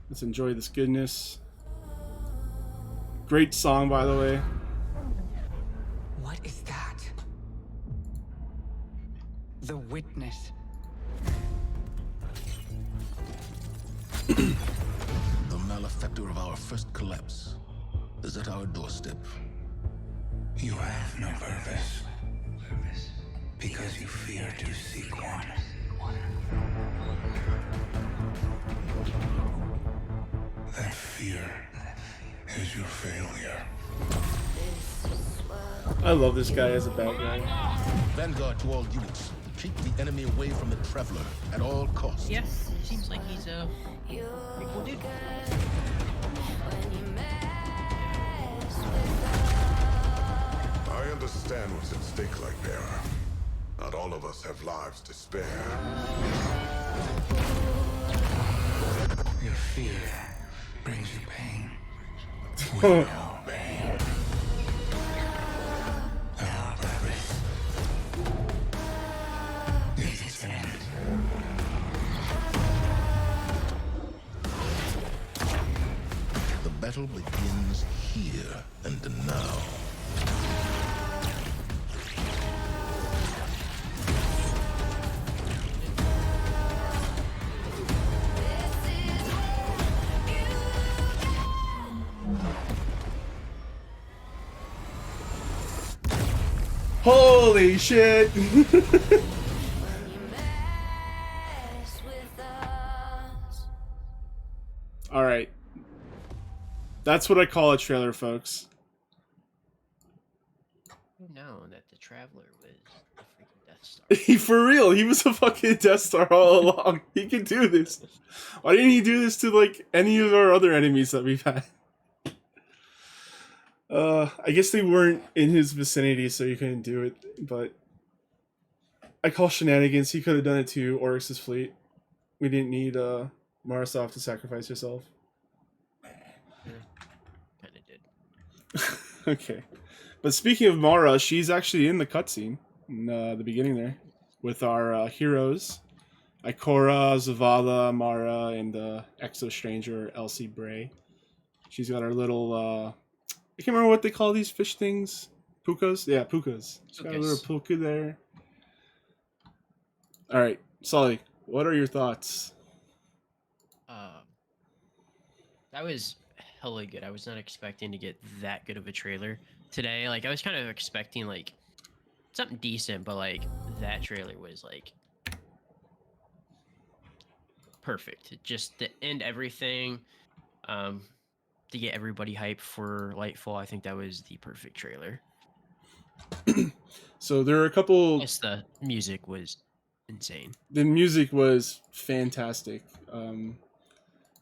Let's enjoy this goodness. Great song, by the way. What is that? The witness. The malefactor of our first collapse is at our doorstep. You have no purpose, because you fear to seek one. That fear is your failure. I love this guy as a bad guy. Vanguard to all units. Keep the enemy away from the Traveler at all costs. Yes, seems like he's a pretty cool dude. I understand what's at stake, Lightbearer. Not all of us have lives to spare. Your fear brings you pain. We know pain. Our purpose is its end. The battle begins here and now. Holy shit! All right, that's what I call a trailer, folks. Who knew that the Traveler was the freaking Death Star? For real, he was a fucking Death Star all along. He can do this. Why didn't he do this to like any of our other enemies that we've had? I guess they weren't in his vicinity, so he couldn't do it. But I call shenanigans. He could have done it to Oryx's fleet. We didn't need Marasov to sacrifice herself. Kinda did. Okay, but speaking of Mara, she's actually in the cutscene in the beginning there with our heroes, Ikora, Zavala, Mara, and Exo Stranger Elsie Bray. She's got our little I can't remember what they call these fish things. Pukas? Yeah, pukas. She's got a little puka there. All right, Sully, what are your thoughts? That was hella good. I was not expecting to get that good of a trailer today. Like, I was kind of expecting like something decent, but like that trailer was like perfect. Just to end everything, to get everybody hyped for Lightfall. I think that was the perfect trailer. So there are a couple. Plus, the music was insane. The music was fantastic.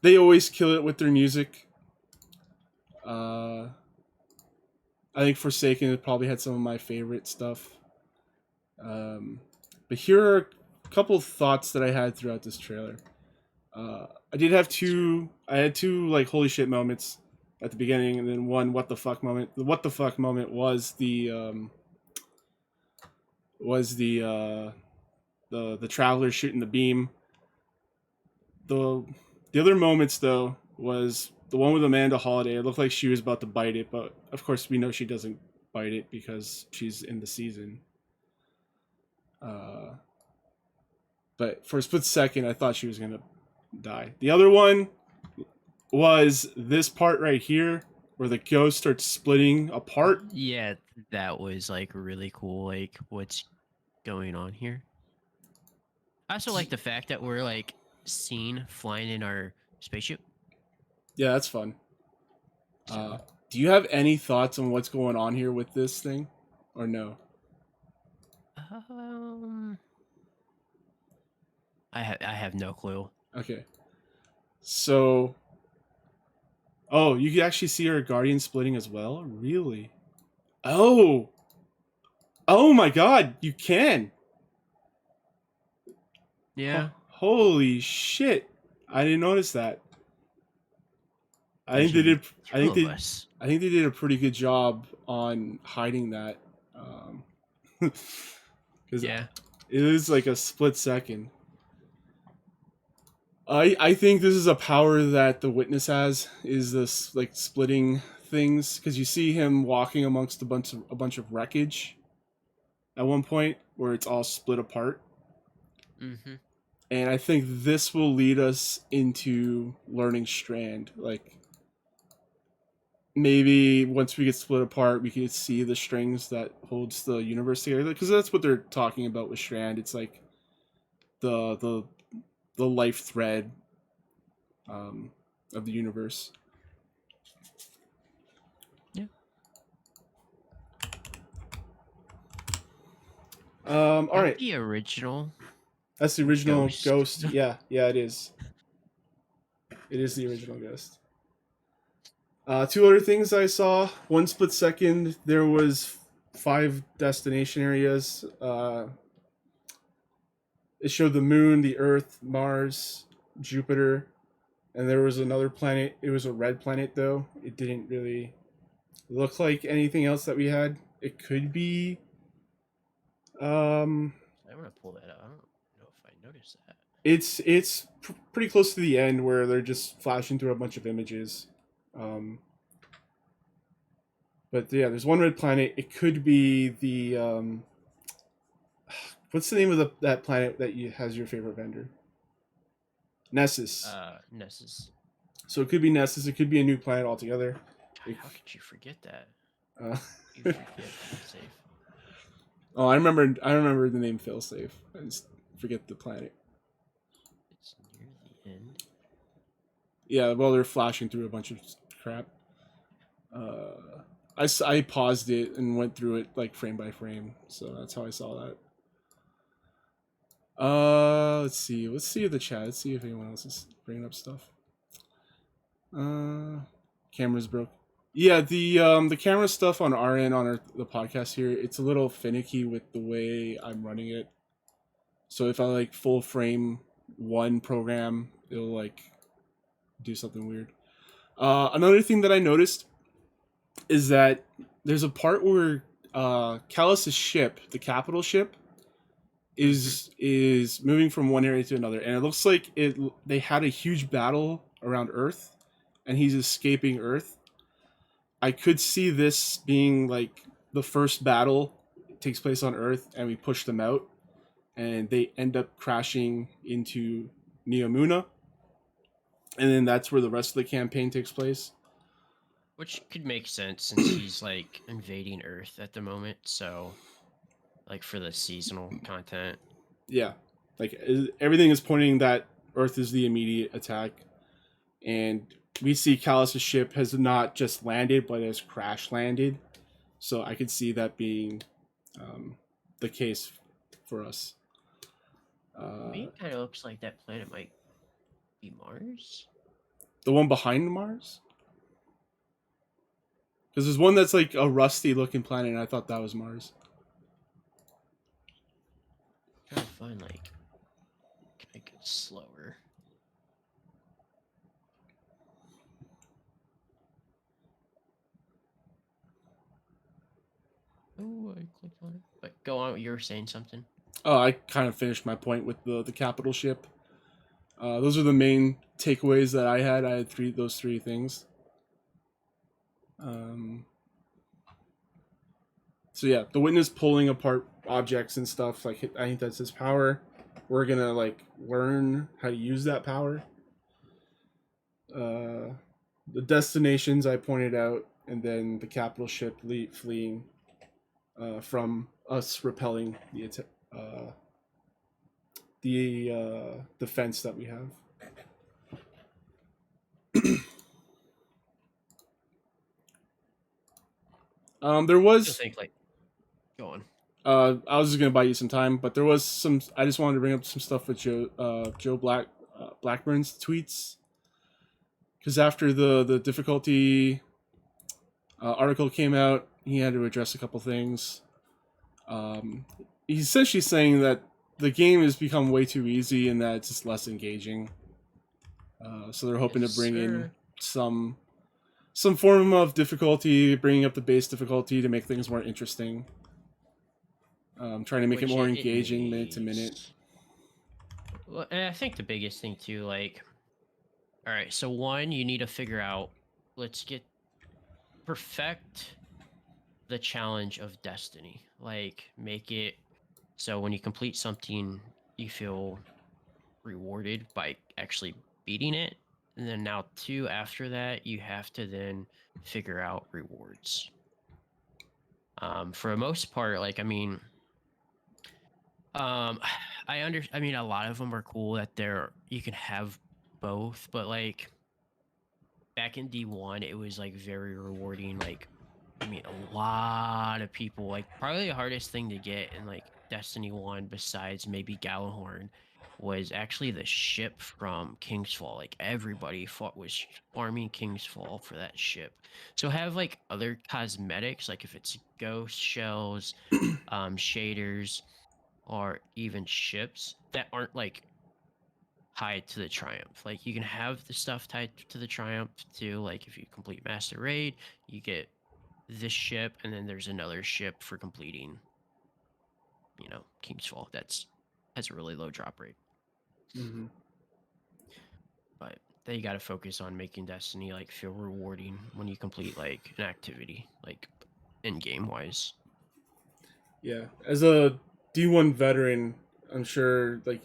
They always kill it with their music. I think Forsaken probably had some of my favorite stuff. But here are a couple thoughts that I had throughout this trailer. I did have two. I had two like holy shit moments at the beginning, and then one what the fuck moment. The what the fuck moment was the traveler shooting the beam. The other moments though was the one with Amanda Holiday. It looked like she was about to bite it, but of course we know she doesn't bite it because she's in the season. But for a split second, I thought she was gonna die. The other one was this part right here where the ghost starts splitting apart. Yeah, that was like really cool. Like, what's going on here? I also like the fact that we're like seen flying in our spaceship. Yeah, that's fun. Do you have any thoughts on what's going on here with this thing, or no? I have no clue. Okay, so Oh, you can actually see our guardian splitting as well. Really? Oh. Oh my God! You can. Yeah. Holy shit! I didn't notice that. I think they Usually did. I two think of they. us. I think they did a pretty good job on hiding that. Because Yeah. it is like a split second. I think this is a power that the witness has, is this like splitting things, because you see him walking amongst a bunch of wreckage at one point where it's all split apart. Mm-hmm. And I think this will lead us into learning Strand. Like, maybe once we get split apart, we can see the strings that holds the universe together, because that's what they're talking about with Strand. It's like the the life thread um, of the universe. Yeah. All right, The original that's the original Ghost. Ghost. Yeah, yeah, it is. It is the original Ghost. Two other things I saw. One split second, there was 5 destination areas. It showed the moon, the Earth, Mars, Jupiter, and there was another planet. It was a red planet, though. It didn't really look like anything else that we had. It could be. I want to pull that up. I don't know if I noticed that. It's pretty close to the end where they're just flashing through a bunch of images. But yeah, there's one red planet. It could be the what's the name of that planet that has your favorite vendor? Nessus. Nessus. So it could be Nessus. It could be a new planet altogether. God, how could you forget that? Uh, You forget safe. oh, I remember the name Failsafe. I just forget the planet. It's near the end. Yeah, well, they're flashing through a bunch of crap. I paused it and went through it like frame by frame, so that's how I saw that. Let's see. Let's see the chat. Let's see if anyone else is bringing up stuff. Camera's broke. Yeah, the camera stuff on our end on the podcast here, it's a little finicky with the way I'm running it. So if I like full frame one program, it'll like do something weird. Another thing that I noticed is that there's a part where Callus's ship, the capital ship, is moving from one area to another, and it looks like they had a huge battle around Earth, and he's escaping Earth. I could see this being like the first battle takes place on Earth, and we push them out, and they end up crashing into Neomuna, and then that's where the rest of the campaign takes place. Which could make sense since he's like invading Earth at the moment, so like for the seasonal content. Yeah, like everything is pointing that Earth is the immediate attack, and we see Callus's ship has not just landed, but has crash landed. So I could see that being the case for us. Me kind of looks like that planet might be Mars. The one behind Mars? Because there's one that's like a rusty looking planet, and I thought that was Mars. Trying to find like can make it slower. Oh, I clicked on it. But go on, you were saying something. Oh, I kind of finished my point with the capital ship. Those are the main takeaways that I had. I had those three things. So yeah, the witness pulling apart objects and stuff. Like I think that's his power. We're gonna like learn how to use that power. The destinations I pointed out, and then the capital ship fleeing from us repelling the defense that we have. There I was. think like go on. I was just gonna buy you some time, but there was some. I just wanted to bring up some stuff with Joe Blackburn's tweets. because after the difficulty article came out, he had to address a couple things. He's essentially saying that the game has become way too easy and that it's just less engaging. So they're hoping Yes, to bring in sir. some form of difficulty, bringing up the base difficulty to make things more interesting. Trying to make it Which more it engaging minute to minute. needs. Well, and I think the biggest thing too, like, all right, so one, you need to figure out, let's get perfect the challenge of Destiny. Like, make it so when you complete something, you feel rewarded by actually beating it. And then now, two, after that, you have to then figure out rewards. For the most part, like, I mean, um, I mean, a lot of them are cool that you can have both, but like back in D1, it was like very rewarding. Like, I mean, a lot of people, like, probably the hardest thing to get in like Destiny 1, besides maybe Gallahorn, was actually the ship from Kingsfall. Like, everybody was farming Kingsfall for that ship. So have like other cosmetics, like if it's ghost shells, shaders, or even ships that aren't like tied to the Triumph. Like, you can have the stuff tied to the Triumph too. Like, if you complete Master Raid, you get this ship, and then there's another ship for completing, Kingsfall. Has a really low drop rate. Mm-hmm. But then you got to focus on making Destiny like feel rewarding when you complete like an activity, like in game wise. Yeah, as a D1 veteran, I'm sure like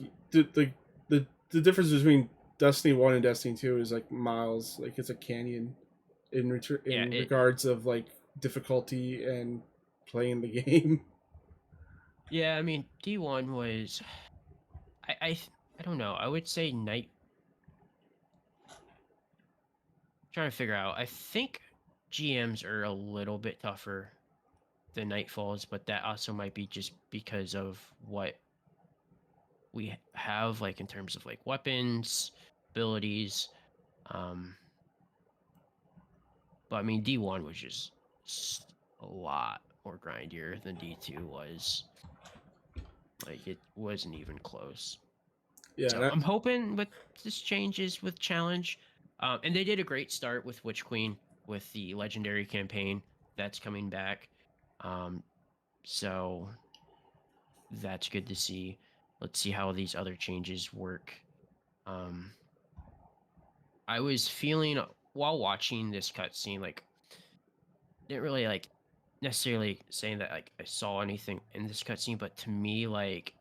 the difference between Destiny 1 and Destiny 2 is like miles. Like, it's a canyon Yeah, in regards of like difficulty and playing the game. yeah. I mean, D1 was, I don't know. I would say trying to figure out. I think GMs are a little bit tougher than Nightfalls, but that also might be just because of what we have, like in terms of like weapons, abilities. Um, but I mean, D1 was just a lot more grindier than D2 was. Like, it wasn't even close. Yeah, So I'm hoping with this changes with challenge, and they did a great start with Witch Queen with the legendary campaign that's coming back. So that's good to see. Let's see how these other changes work. I was feeling while watching this cutscene, like, didn't really like necessarily saying that like I saw anything in this cutscene, but to me, like,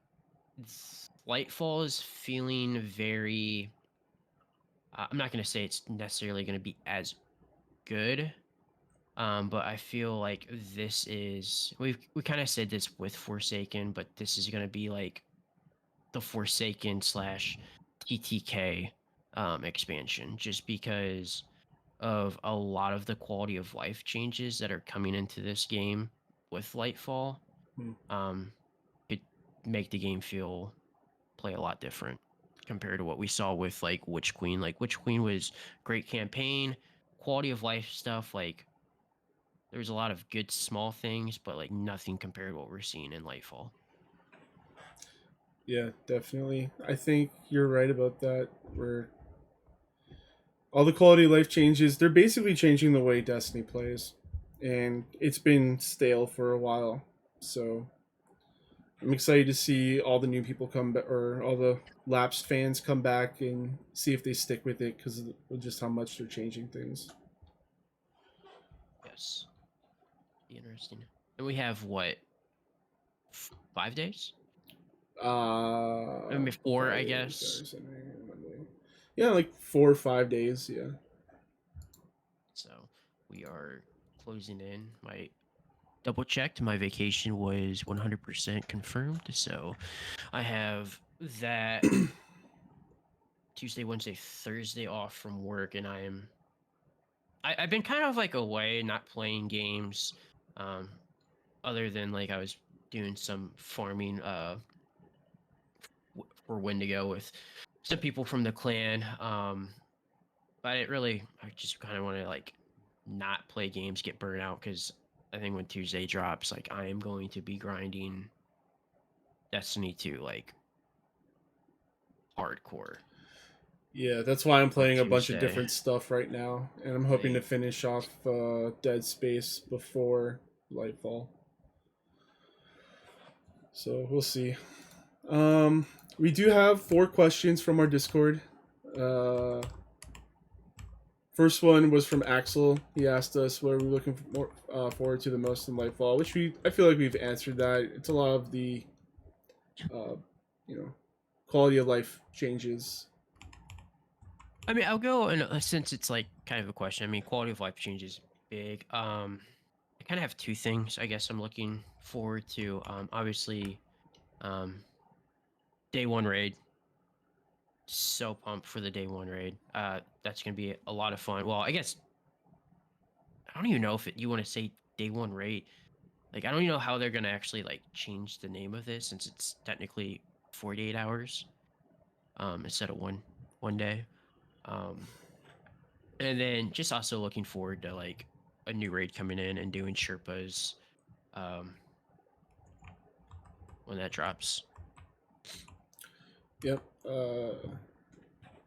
Lightfall is feeling very. I'm not gonna say it's necessarily gonna be as good, but I feel like this is we kind of said this with Forsaken, but this is gonna be like the Forsaken slash TTK expansion, just because of a lot of the quality of life changes that are coming into this game with Lightfall. Hmm. Could make the game play a lot different compared to what we saw with like Witch Queen. Like, Witch Queen was great campaign, quality of life stuff. Like, there's a lot of good small things, but like nothing compared to what we're seeing in Lightfall. yeah, definitely. I think you're right about that. Where all the quality of life changes, they're basically changing the way Destiny plays, and it's been stale for a while. So I'm excited to see all the new people come back, or all the lapsed fans come back, and see if they stick with it because of just how much they're changing things. Yes, be interesting. And we have what, 5 days? I mean, 4, I Friday, guess. Saturday, Sunday, Monday. Yeah, like 4 or 5 days. Yeah. So we are closing in. My double checked. My vacation was 100% confirmed. So I have that Tuesday, Wednesday, Thursday off from work, and I've been kind of like away, not playing games, um, other than like I was doing some farming for Wendigo with some people from the clan. But I just kind of want to like not play games, get burned out, because I think when Tuesday drops, like I am going to be grinding Destiny 2 like hardcore Yeah, that's why I'm on playing a bunch of Tuesday. different stuff right now, and I'm hoping to Like, finish off Dead Space before Lightfall. So we'll see. We do have 4 questions from our Discord. Uh, First one was from Axel. He asked us what are we looking forward to the most in Lightfall, which I feel like we've answered that. It's a lot of the, uh, you know, quality of life changes. I mean, I'll go and since it's like kind of a question. I mean, quality of life changes big. I kind of have 2 things I guess I'm looking forward to. Obviously, um, day 1 raid. So pumped for the day 1 raid. That's gonna be a lot of fun. Well, I guess I don't even know if you want to say day 1 raid. Like, I don't even know how they're gonna actually like change the name of this since it's technically 48 hours, instead of one day. Um, and then just also looking forward to like a new raid coming in and doing Sherpas, um, when that drops. Yep.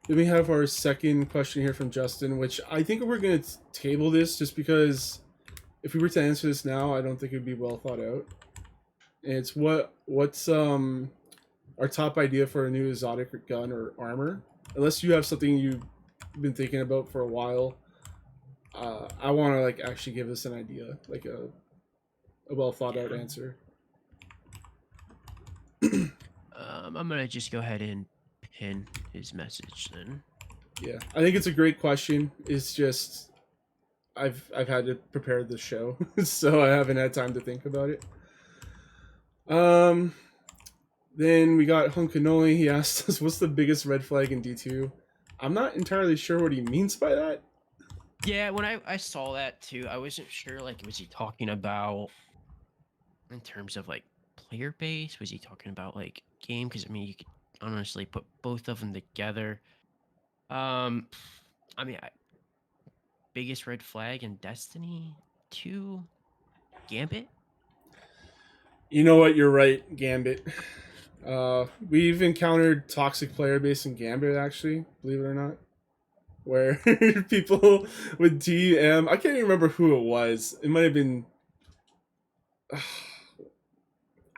Then we have our second question here from Justin, which I think we're going to table this just because if we were to answer this now, I don't think it would be well thought out. And it's what's our top idea for a new exotic gun or armor? Unless you have something you've been thinking about for a while, I want to like actually give us an idea, like a well thought out answer. I'm gonna just go ahead and pin his message then. Yeah, I think it's a great question. It's just I've had to prepare the show, so I haven't had time to think about it. Then we got Hunkanoli. He asked us, "What's the biggest red flag in D2?" I'm not entirely sure what he means by that. Yeah, when I saw that too, I wasn't sure like was he talking about in terms of like player base? Was he talking about like game? Because I mean, you could honestly put both of them together. Um, I mean, biggest red flag in Destiny 2, Gambit. You know what? You're right, Gambit. We've encountered toxic player base in Gambit, actually, believe it or not, where people with DM. I can't even remember who it was. It might have been.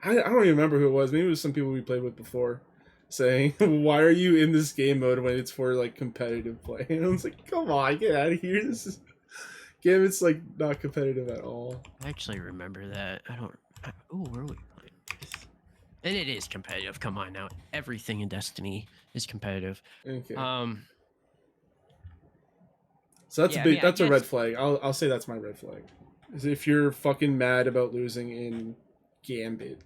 I don't even remember who it was. Maybe it was some people we played with before, saying, "Why are you in this game mode when it's for like competitive play?" And I was like, "Come on, get out of here! This is Gambit's like not competitive at all." I actually remember that. I don't. Oh, where are we playing? And it is competitive. Come on now, everything in Destiny is competitive. Okay. So that's yeah, a big. I That's a red guess- flag. I'll say that's my red flag. Is if you're fucking mad about losing in Gambit.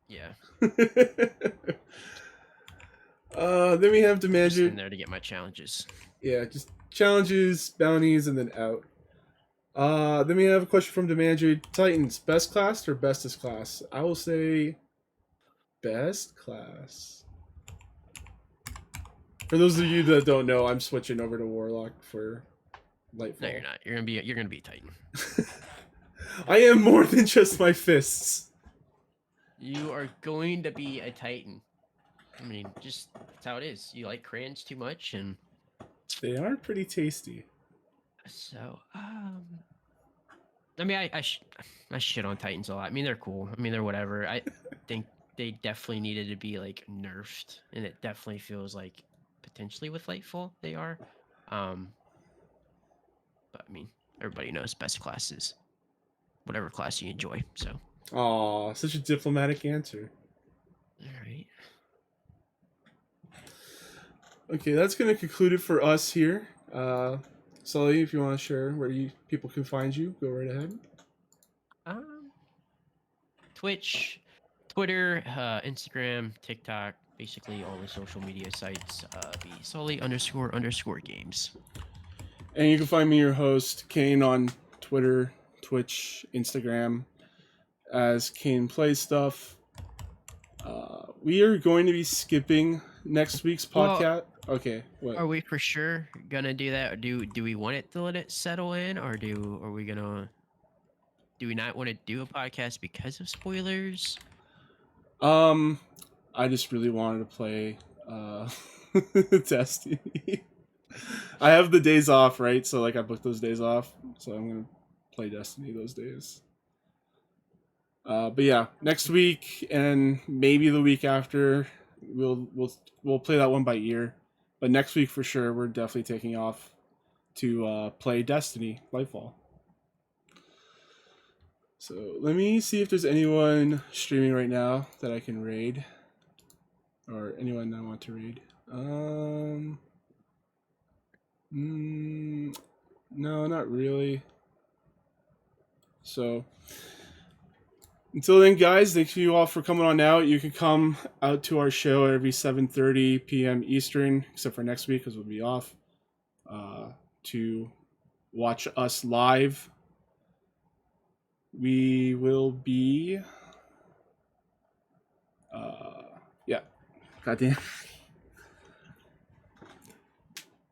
Yeah, Then we have just Demander. in there to get my challenges. Yeah, just challenges, bounties, and then out. Then we have a question from Demander. Titans, best class or bestest class? I will say best class. For those of you that don't know, I'm switching over to Warlock for Lightfall. No, you're not. You're gonna be a Titan. I am more than just my fists. You are going to be a Titan. I mean, just that's how it is. You like crayons too much, and They are pretty tasty. so I mean, I shit on Titans a lot. I mean, they're cool. I mean, they're whatever. I think they definitely needed to be like nerfed, and it definitely feels like potentially with Lightfall they are. But I mean, everybody knows best classes, whatever class you enjoy. So, Aw, such a diplomatic answer. all right. Okay, that's going to conclude it for us here. Sully, if you want to share where people can find you, go right ahead. Twitch, Twitter, Instagram, TikTok, basically all the social media sites. Be Sully__games. And you can find me, your host, Kane, on Twitter, Twitch, Instagram, as Kane Plays Stuff. We are going to be skipping next week's podcast. Okay. What? Are we for sure gonna do that? Or do we want it to let it settle in, or are we gonna do we not want to do a podcast because of spoilers? I just really wanted to play Destiny. I have the days off, right? So like I booked those days off, so I'm gonna play Destiny those days. But yeah, next week and maybe the week after, we'll play that one by ear. But next week for sure, we're definitely taking off to play Destiny Lightfall. So let me see if there's anyone streaming right now that I can raid, or anyone I want to raid. No, not really. So until then, guys, thank you all for coming on out. You can come out to our show every 7:30 p.m. Eastern, except for next week because we'll be off, to watch us live. We will be... yeah. Goddamn.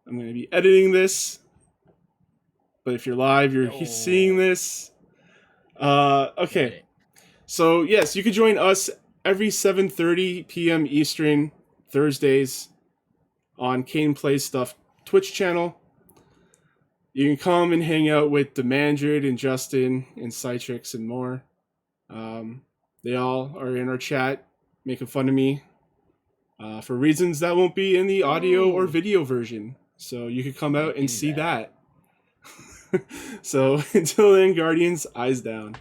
I'm going to be editing this. But if you're live, you're seeing this. Okay. So, yes, you can join us every 7:30 p.m. Eastern, Thursdays, on Kane Plays Stuff Twitch channel. You can come and hang out with Demandred and Justin and Citrix and more. They all are in our chat making fun of me for reasons that won't be in the audio or video version. So you could come out and see that. So until then, Guardians, eyes down.